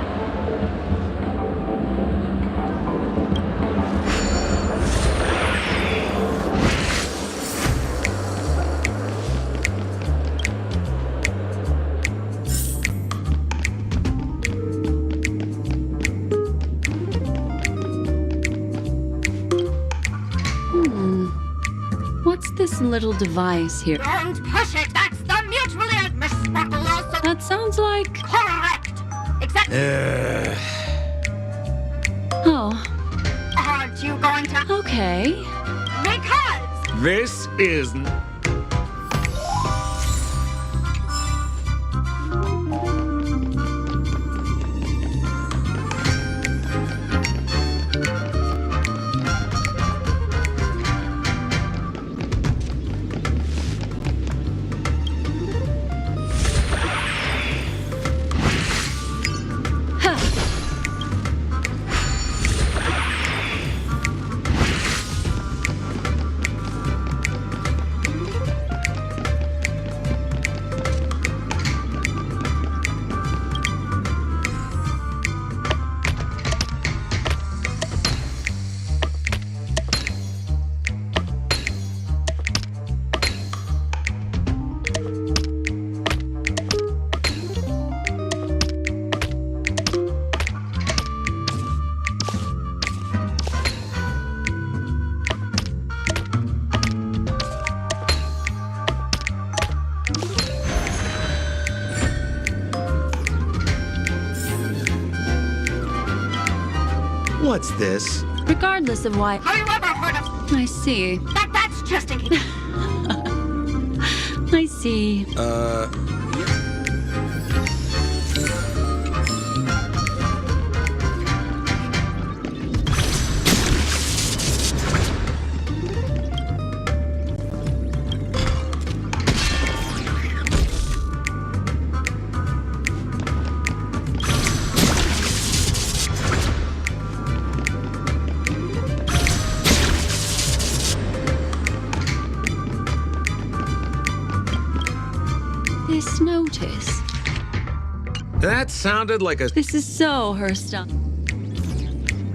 What's this little device here? Don't push it. That's the mutually... Miss Sparkle also... That sounds like... Correct. Exactly. Oh. Aren't you going to... Okay. Because... This isn't... What's this? Regardless of why... Have you ever heard of... I see. That's just in case... I see. this notice. That sounded like a... This is so her stuff.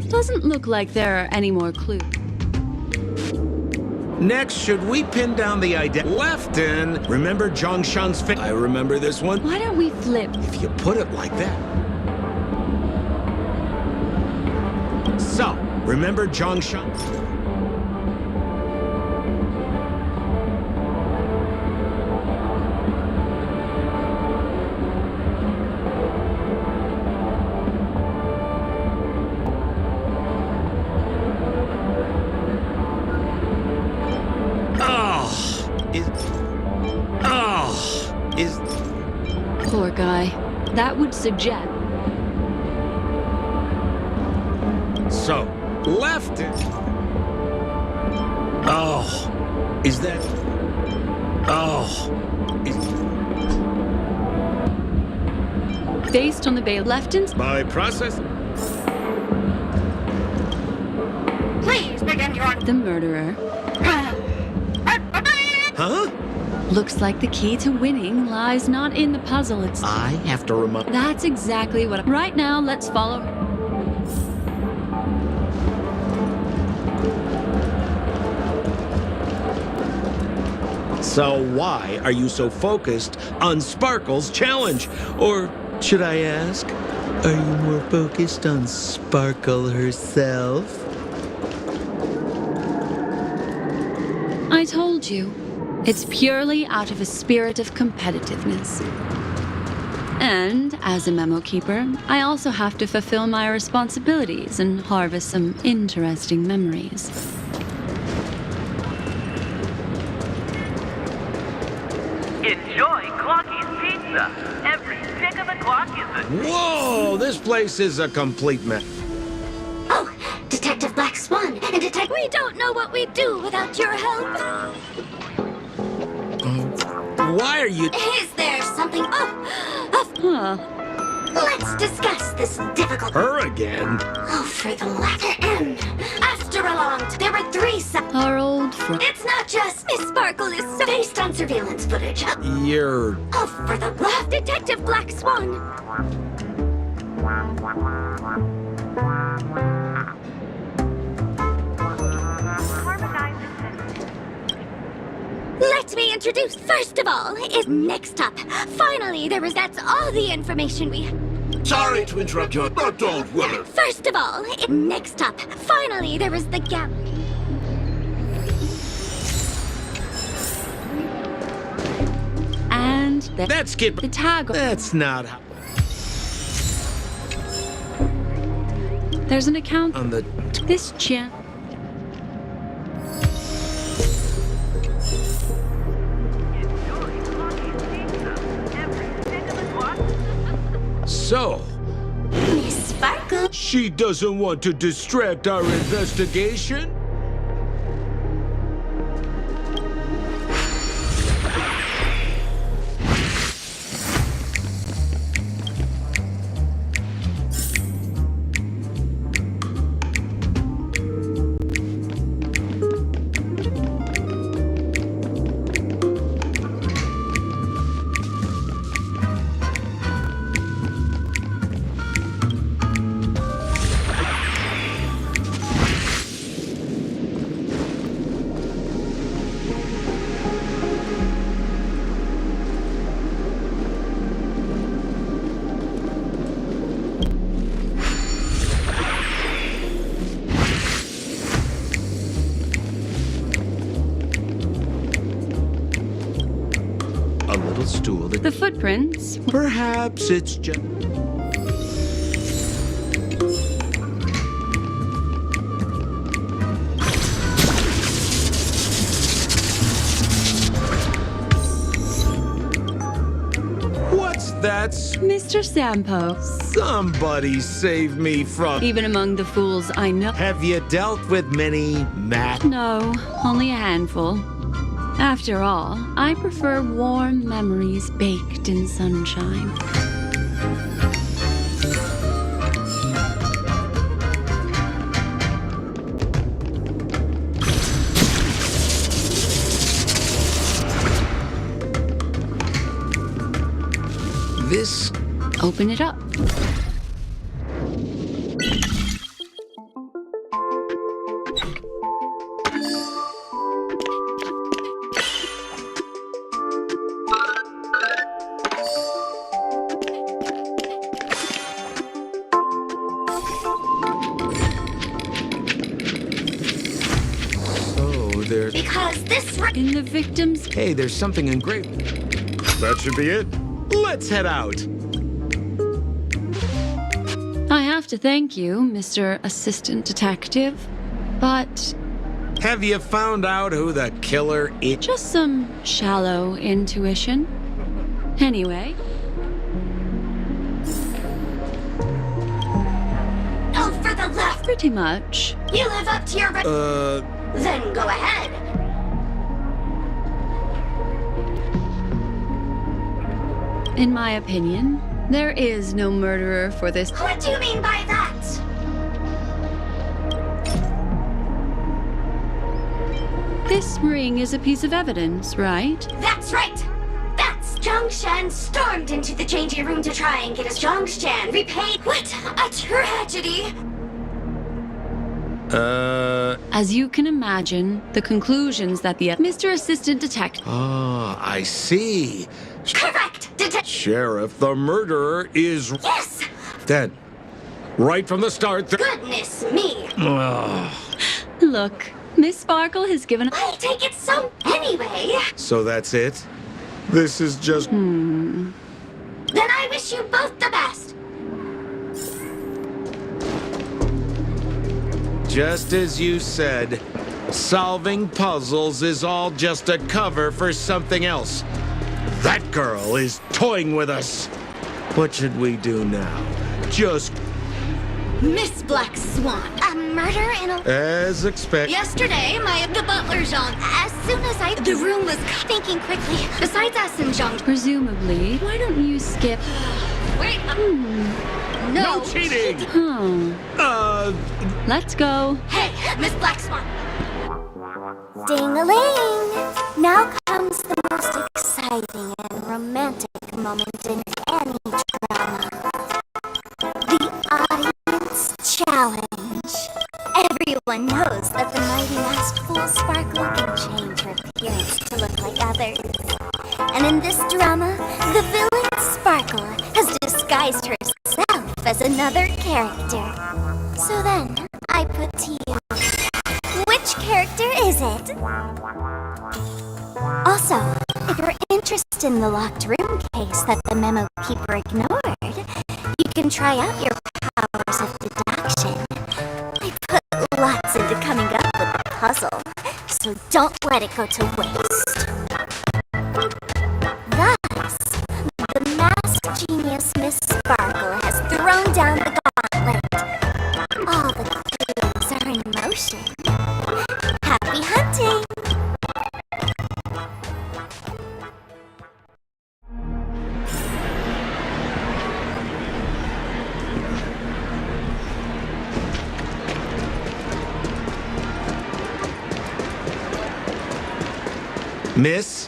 Doesn't look like there are any more clues. Next, should we pin down the idea? Left in. Remember Zhongshan's I remember this one. Why don't we flip? If you put it like that. So, remember Zhongshan? Poor guy. That would suggest... So, left it. Oh, is that... Oh, Based on the bail left-ins... by process... Please begin your... The murderer. Huh? Looks like the key to winning lies not in the puzzle, it's... I have to remind... That's exactly what... Right now, let's follow... So why are you so focused on Sparkle's challenge? Or should I ask, are you more focused on Sparkle herself? I told you. It's purely out of a spirit of competitiveness. And, as a memo keeper, I also have to fulfill my responsibilities and harvest some interesting memories. Enjoy Clocky's Pizza. Every tick of the clock is a... Whoa, this place is a complete mess. Oh, Detective Blackswan and Detective... We don't know what we'd do without your help. Why are you... Is there something... Let's discuss this difficult... Her again? Oh, for the letter M. After a long time, there were 3 Our old friend. It's not just... Miss Sparkle is so... Based on surveillance footage. You're... Oh, for the love... Detective Blackswan. Let me introduce, first of all, is next up. Finally, that's all the information we... Sorry to interrupt you, but don't worry. First of all, next up, finally, there was the gap. And That's skip. the tag... That's not how... There's an account On the... this chin. So... Miss Sparkle. She doesn't want to distract our investigation? A little stool that... The footprints. Perhaps it's just... What's that? Mr. Sampo. Somebody save me from... Even among the fools I know. Have you dealt with many math? No, only a handful. After all, I prefer warm memories baked in sunshine. This... Open it up. Because this in the victim's... Hey, there's something engraved. That should be it. Let's head out. I have to thank you, Mr. Assistant Detective, but... Have you found out who the killer is? Just some shallow intuition. Anyway... Oh, for the left! Pretty much. You live up to your... Then go ahead. In my opinion, there is no murderer for this. What do you mean by that? This ring is a piece of evidence, right? That's right! That's Zhongshan stormed into the changing room to try and get his Zhongshan repaid. What a tragedy! As you can imagine, the conclusions that the Mr. Assistant Detective... Ah, I see. Correct, Sheriff, the murderer is... Yes! Dead. Right from the start. Goodness me! Look, Miss Sparkle has given... I'll take it some anyway. So that's it? This is just... Then I wish you both the best. Just as you said, solving puzzles is all just a cover for something else. That girl is toying with us. What should we do now? Just... Miss Blackswan, a murder in a... As expected. Yesterday, the butler, Zhang. As soon as the room was thinking quickly. Besides us and Zhang. Presumably. Why don't you skip... Wait, No cheating! Let's go. Hey, Miss Blackswan. Ding-a-ling! Now comes the most exciting and romantic moment in any drama. The audience challenge. Everyone knows that the mighty masked fool Sparkle can change her appearance to look like others. And in this drama, the villain Sparkle has disguised herself as another character. So then, I put to you, which character is it? Also, if you're interested in the locked room case that the memo keeper ignored, you can try out your powers of deduction. I put lots into coming up with the puzzle, so don't let it go to waste. Thus, the masked genius Miss Sparkle has thrown down the gauntlet. All the clues are in motion. Happy hunting! Miss,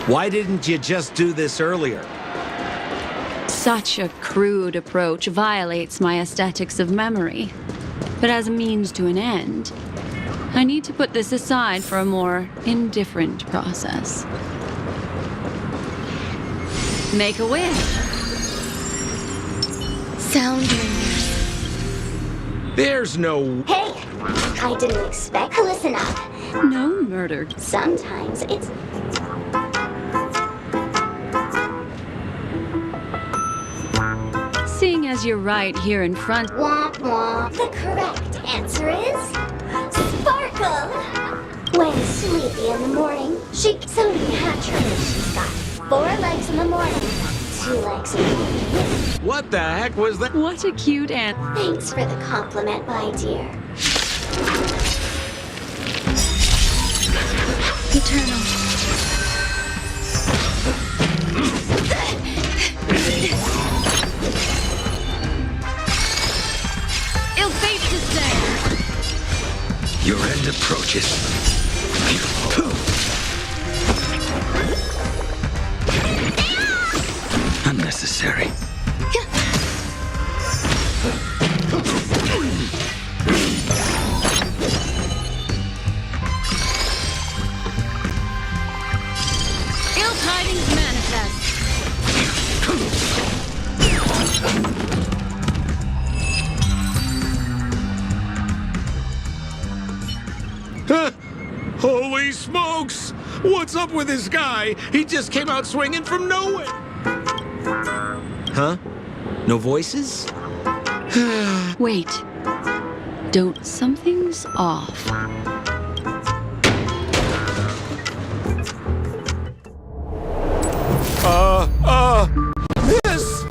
why didn't you just do this earlier? Such a crude approach violates my aesthetics of memory. But as a means to an end, I need to put this aside for a more indifferent process. Make a wish. Sound ringers. There's no... Hey, I didn't expect. Listen up. No murder. Sometimes it's... Seeing as you're right here in front... Womp womp. The correct answer is... Sparkle! When sleepy in the morning, so naturally she's got 4 legs in the morning, 2 legs in the evening. What the heck was that? What a cute ant. Thanks for the compliment, my dear. Eternal. Ill fate to say. Your end approaches. Unnecessary. Ill tidings manifest. Holy smokes! What's up with this guy? He just came out swinging from nowhere. Huh? No voices? Wait. Don't. Something's off. This!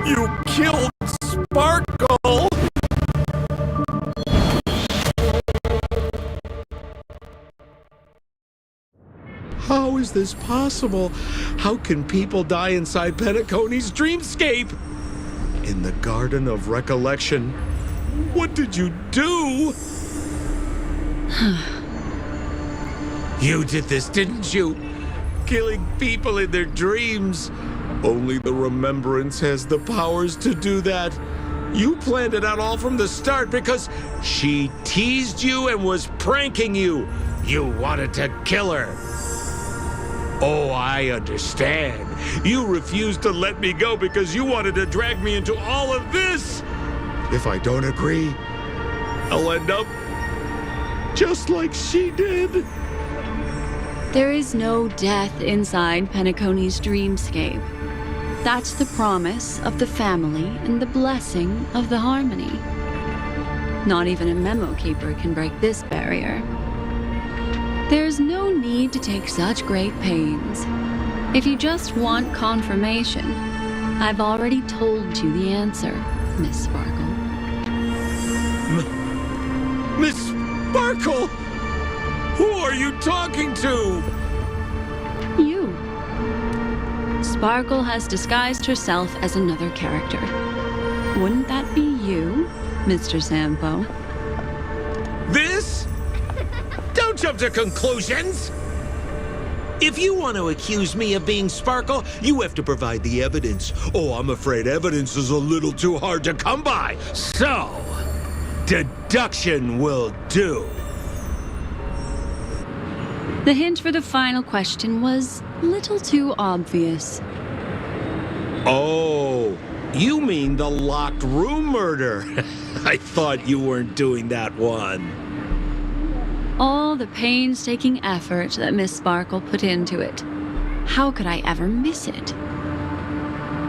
You killed Sparkle! How is this possible? How can people die inside Penacony's dreamscape? In the Garden of Recollection. What did you do? You did this, didn't you? Killing people in their dreams. Only the Remembrance has the powers to do that. You planned it out all from the start because she teased you and was pranking you. You wanted to kill her. Oh, I understand. You refused to let me go because you wanted to drag me into all of this. If I don't agree, I'll end up just like she did. There is no death inside Penacony's dreamscape. That's the promise of the family and the blessing of the harmony. Not even a memo keeper can break this barrier. There's no need to take such great pains. If you just want confirmation, I've already told you the answer, Miss Sparkle. Miss Sparkle? Who are you talking to? You. Sparkle has disguised herself as another character. Wouldn't that be you, Mr. Sampo? This? Don't jump to conclusions! If you want to accuse me of being Sparkle, you have to provide the evidence. Oh, I'm afraid evidence is a little too hard to come by. So, deduction will do. The hint for the final question was a little too obvious. Oh, you mean the locked room murder? I thought you weren't doing that one. All the painstaking effort that Miss Sparkle put into it. How could I ever miss it?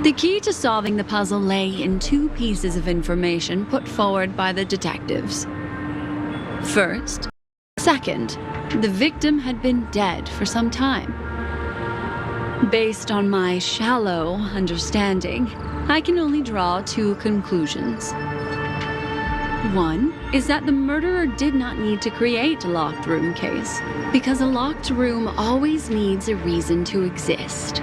The key to solving the puzzle lay in two pieces of information put forward by the detectives. Second, the victim had been dead for some time. Based on my shallow understanding, I can only draw two conclusions. One is that the murderer did not need to create a locked room case, because a locked room always needs a reason to exist.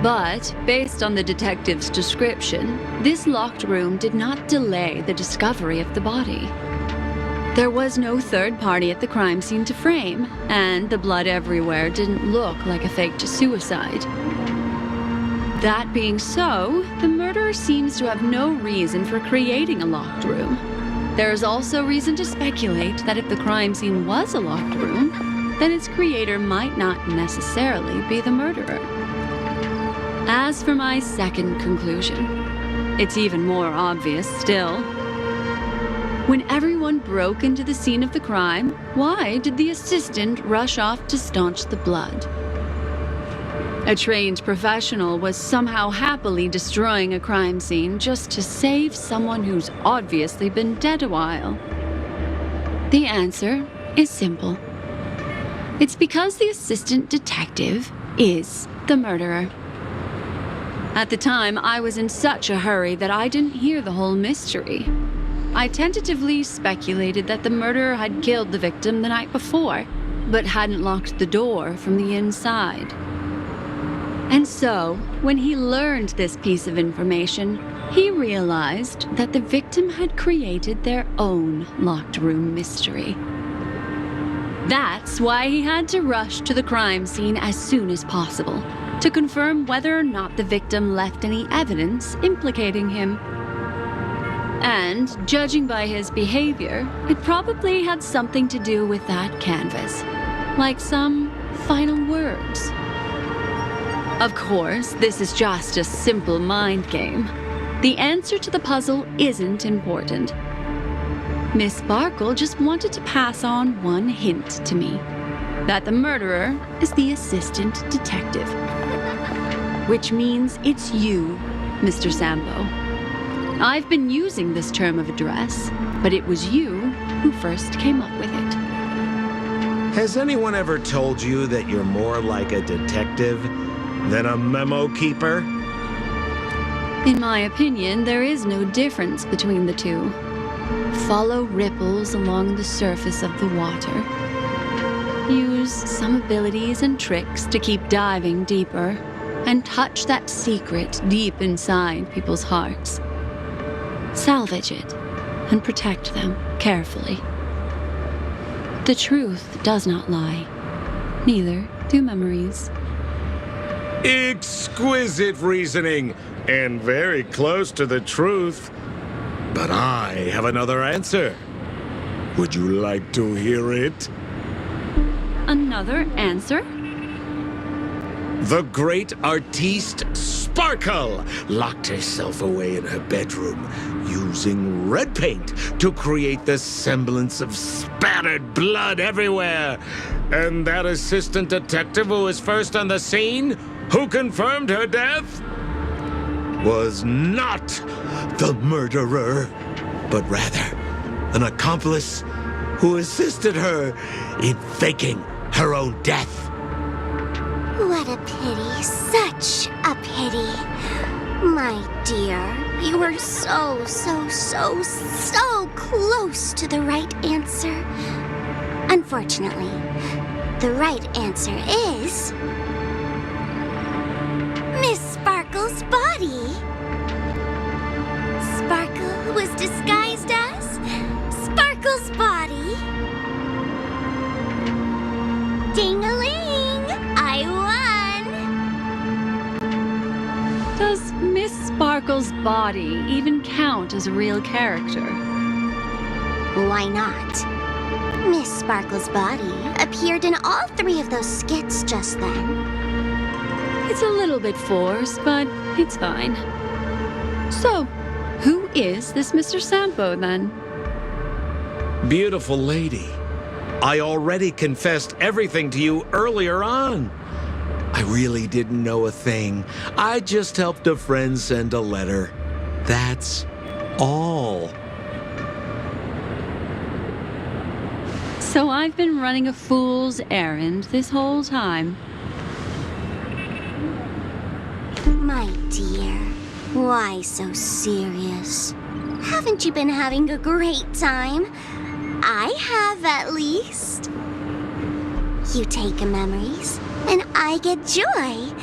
But, based on the detective's description, this locked room did not delay the discovery of the body. There was no third party at the crime scene to frame, and the blood everywhere didn't look like a faked suicide. That being so, the murderer seems to have no reason for creating a locked room. There is also reason to speculate that if the crime scene was a locked room, then its creator might not necessarily be the murderer. As for my second conclusion, it's even more obvious still. When everyone broke into the scene of the crime, why did the assistant rush off to staunch the blood? A trained professional was somehow happily destroying a crime scene just to save someone who's obviously been dead a while. The answer is simple. It's because the assistant detective is the murderer. At the time, I was in such a hurry that I didn't hear the whole mystery. I tentatively speculated that the murderer had killed the victim the night before, but hadn't locked the door from the inside. And so, when he learned this piece of information, he realized that the victim had created their own locked room mystery. That's why he had to rush to the crime scene as soon as possible. to confirm whether or not the victim left any evidence implicating him. And, judging by his behavior, it probably had something to do with that canvas. Like some final words. Of course, this is just a simple mind game. The answer to the puzzle isn't important. Miss Sparkle just wanted to pass on one hint to me. That the murderer is the assistant detective. Which means it's you, Mr. Sambo. I've been using this term of address, but it was you who first came up with it. Has anyone ever told you that you're more like a detective than a memo keeper? In my opinion, there is no difference between the two. Follow ripples along the surface of the water. Use some abilities and tricks to keep diving deeper, and touch that secret deep inside people's hearts. Salvage it, and protect them carefully. The truth does not lie. Neither do memories. Exquisite reasoning, and very close to the truth. But I have another answer. Would you like to hear it? Another answer? The great artiste Sparkle locked herself away in her bedroom using red paint to create the semblance of spattered blood everywhere. And that assistant detective who was first on the scene, who confirmed her death, was not the murderer, but rather an accomplice who assisted her in faking her own death. What a pity, such a pity. My dear, you were so close to the right answer. Unfortunately, the right answer is... Miss Sparkle's body. Sparkle was disguised as Sparkle's body. Ding-a-ling! I won! Does Miss Sparkle's body even count as a real character? Why not? Miss Sparkle's body appeared in all 3 of those skits just then. It's a little bit forced, but it's fine. So, who is this Mr. Sampo, then? Beautiful lady, I already confessed everything to you earlier on. I really didn't know a thing. I just helped a friend send a letter. That's all. So I've been running a fool's errand this whole time. My dear, why so serious? Haven't you been having a great time? I have, at least. You take memories, and I get joy.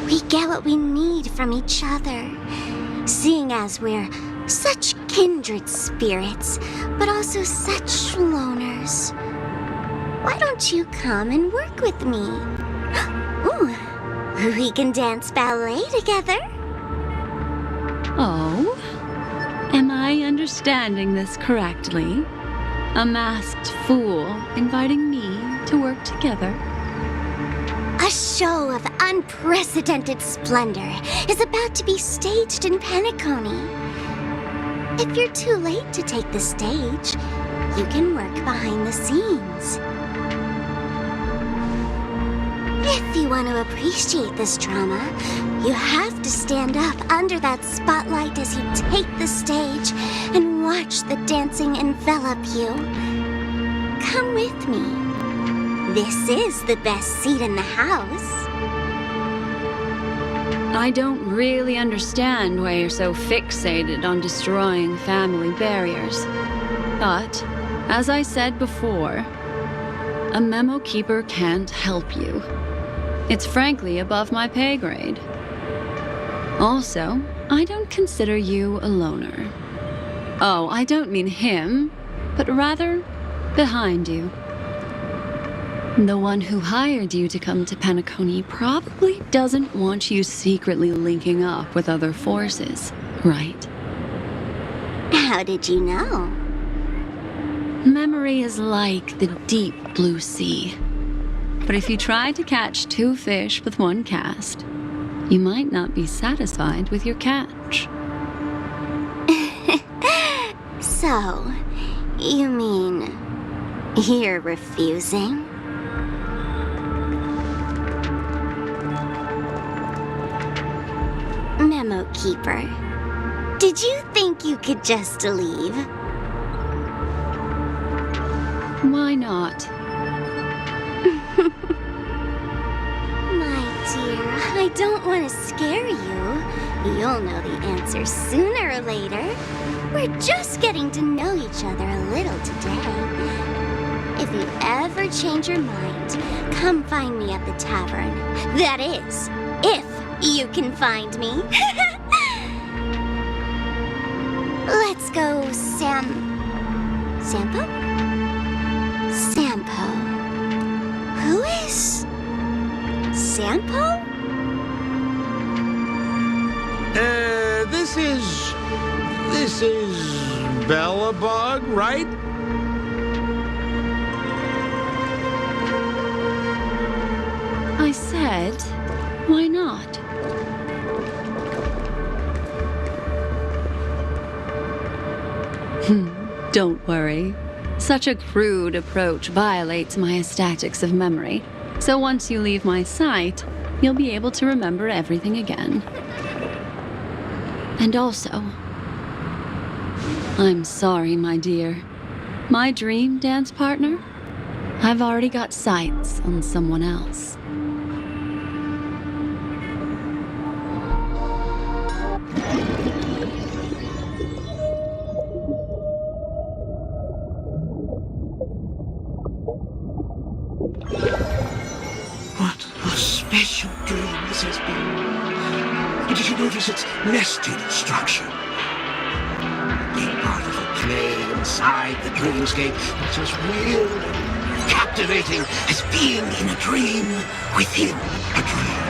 We get what we need from each other, seeing as we're such kindred spirits, but also such loners. Why don't you come and work with me? Ooh, we can dance ballet together. Oh? Am I understanding this correctly? A masked fool inviting me to work together? A show of unprecedented splendor is about to be staged in Penacony. If you're too late to take the stage, you can work behind the scenes. If you want to appreciate this drama, you have to stand up under that spotlight as you take the stage and watch the dancing envelop you. Come with me. This is the best seat in the house. I don't really understand why you're so fixated on destroying family barriers. But, as I said before, a memo keeper can't help you. It's frankly above my pay grade. Also, I don't consider you a loner. Oh, I don't mean him, but rather behind you. The one who hired you to come to Penacony probably doesn't want you secretly linking up with other forces, right? How did you know? Memory is like the deep blue sea. But if you try to catch 2 fish with 1 cast, you might not be satisfied with your catch. So, you mean you're refusing? Memo Keeper, did you think you could just leave? Why not? My dear, I don't want to scare you. You'll know the answer sooner or later. We're just getting to know each other a little today. If you ever change your mind, come find me at the tavern. That is, if you can find me. Let's go, Sampo? Sampo. Who is Sampo? This is Bellabog, right? I said, why not? Don't worry. Such a crude approach violates my statics of memory. So once you leave my sight, you'll be able to remember everything again. And also, I'm sorry, my dear. My dream dance partner? I've already got sights on someone else. What a special dream this has been. Did you notice its nested structure? Being part of a play inside the dreamscape, it's as real and captivating as being in a dream within a dream.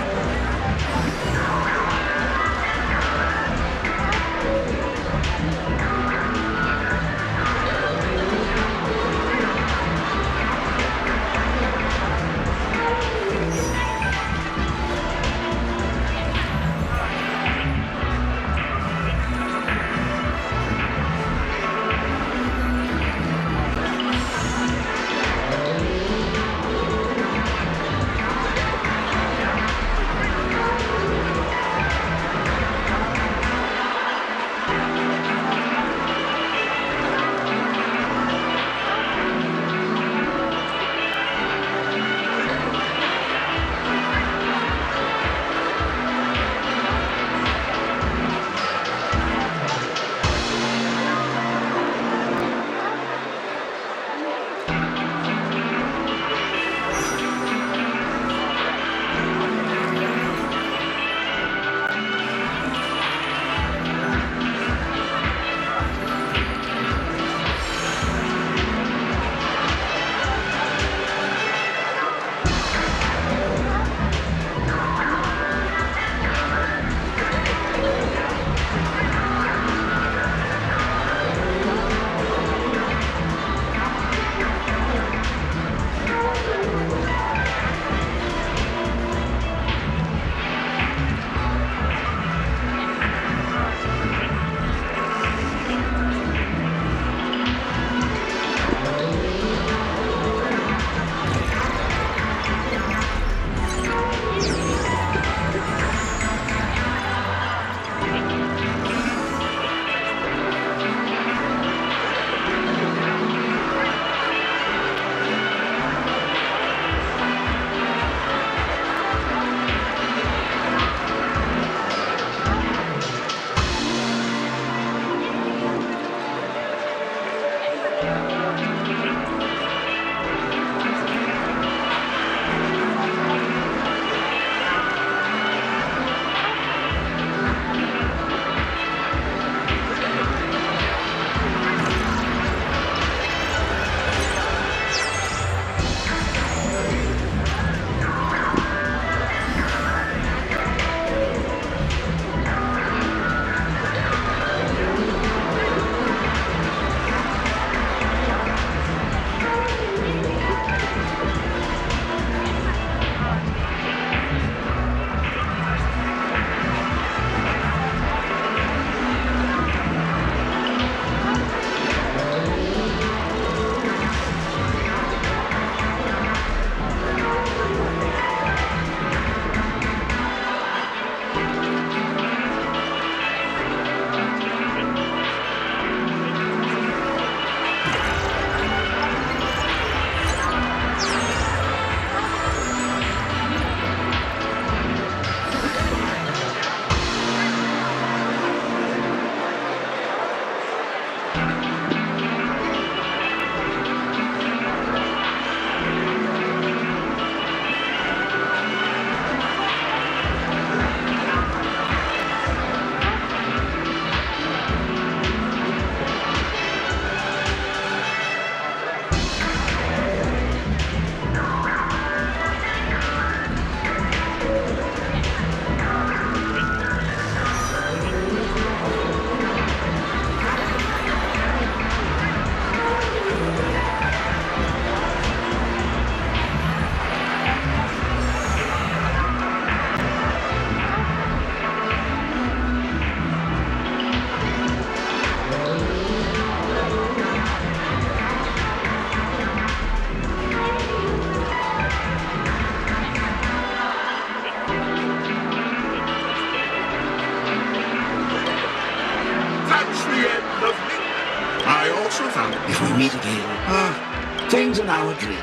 if we meet again, things are now agreed.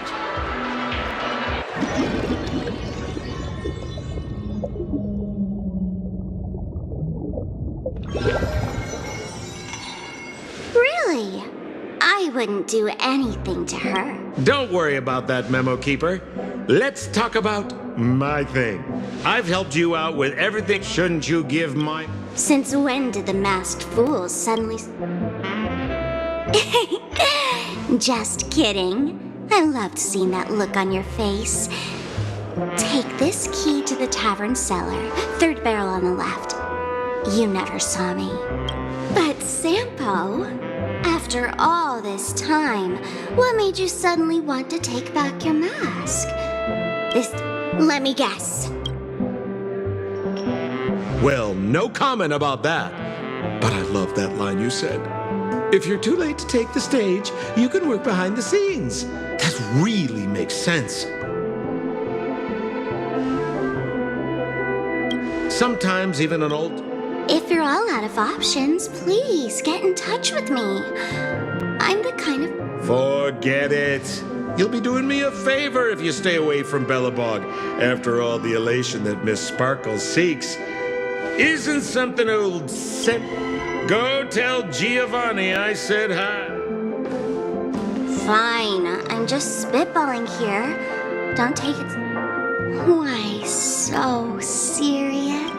Really? I wouldn't do anything to her. Don't worry about that, Memo Keeper. Let's talk about my thing. I've helped you out with everything. Shouldn't you give my... Since when did the masked fools suddenly... Just kidding. I loved seeing that look on your face. Take this key to the tavern cellar, third barrel on the left. You never saw me. But Sampo, after all this time, what made you suddenly want to take back your mask? Let me guess. Well, no comment about that. But I love that line you said. If you're too late to take the stage, you can work behind the scenes. That really makes sense. Sometimes even an old... If you're all out of options, please get in touch with me. I'm the kind of... Forget it. You'll be doing me a favor if you stay away from Bellabog. After all, the elation that Miss Sparkle seeks isn't something old Go tell Giovanni I said hi. Fine, I'm just spitballing here. Don't take it... Why so serious?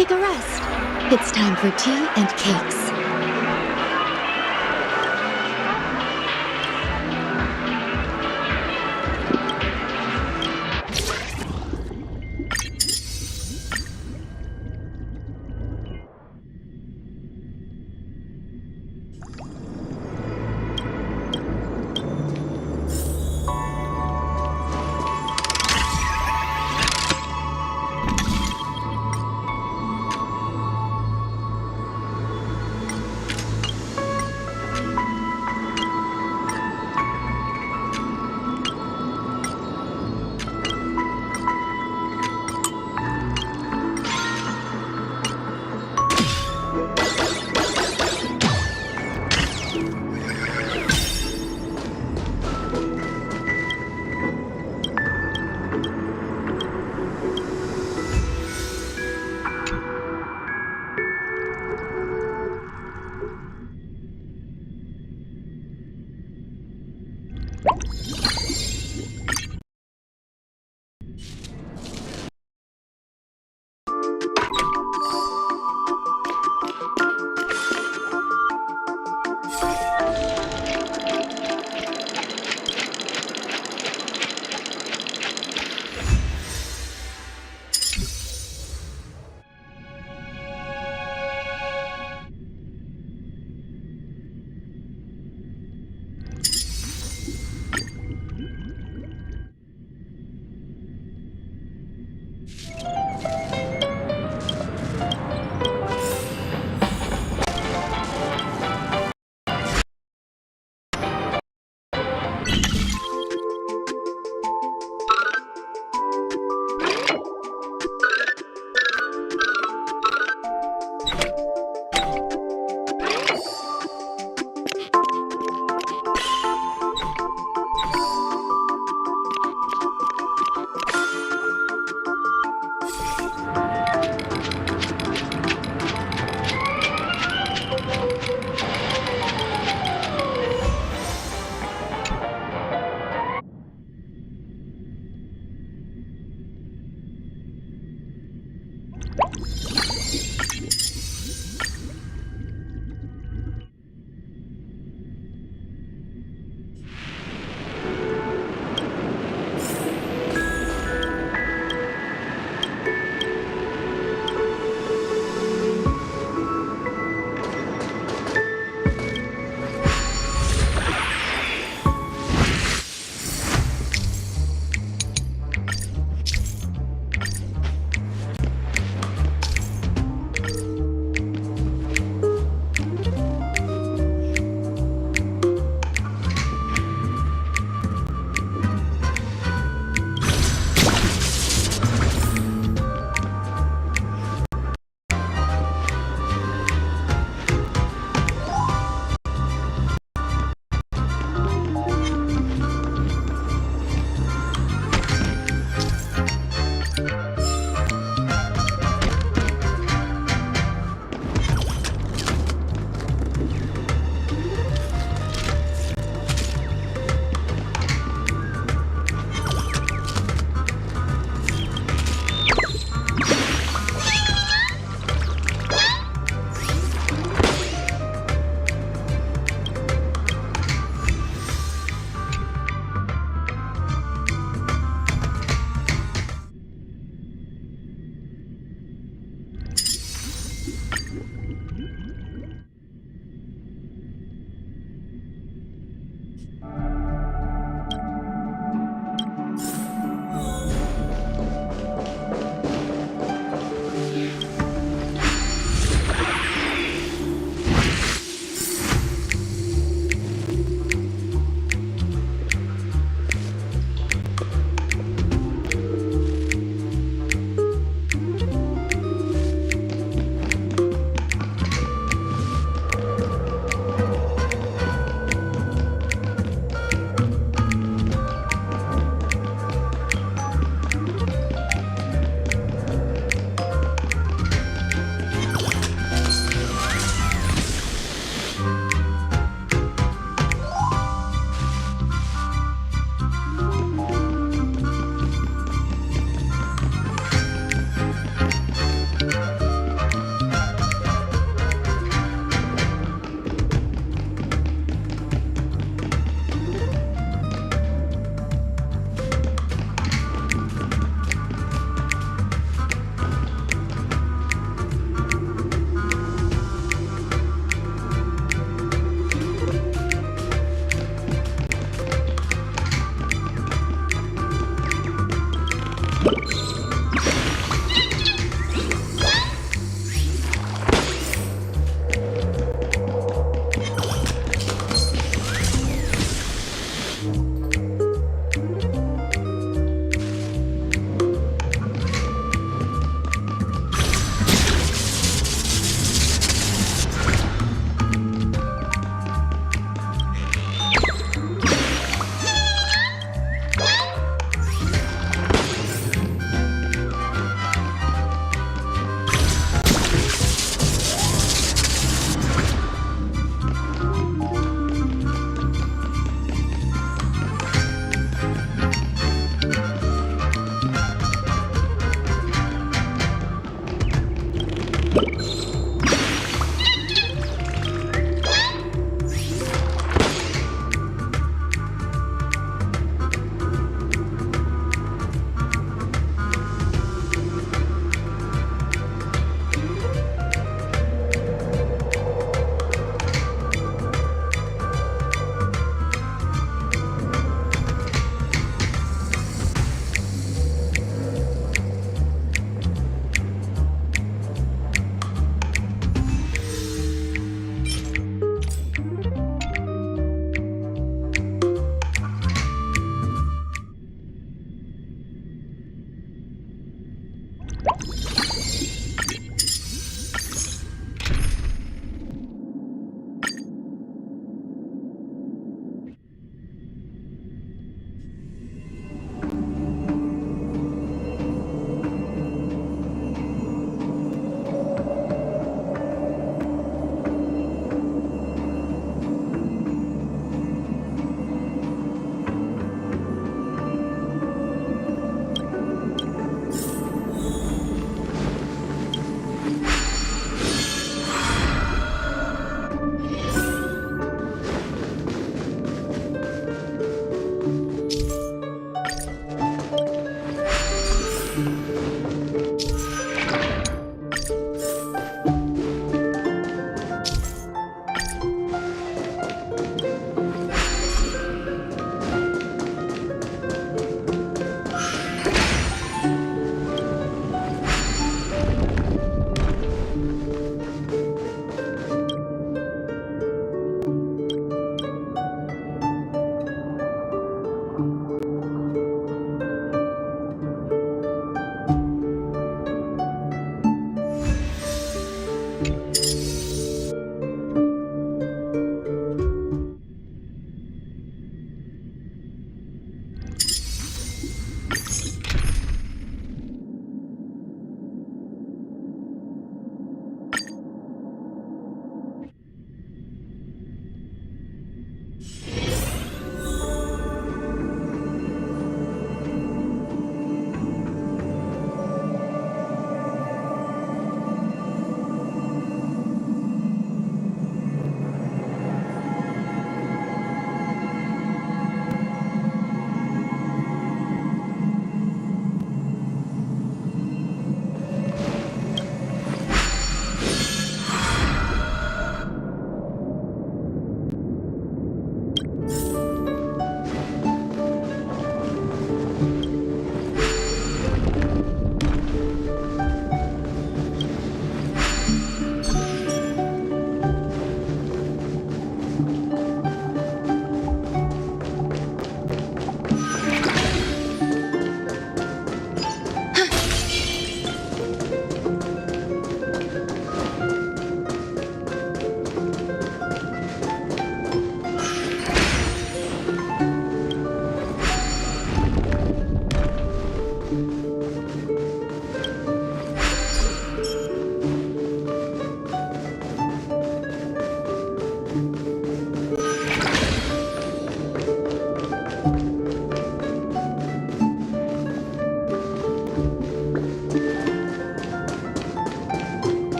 take a rest. It's time for tea and cakes.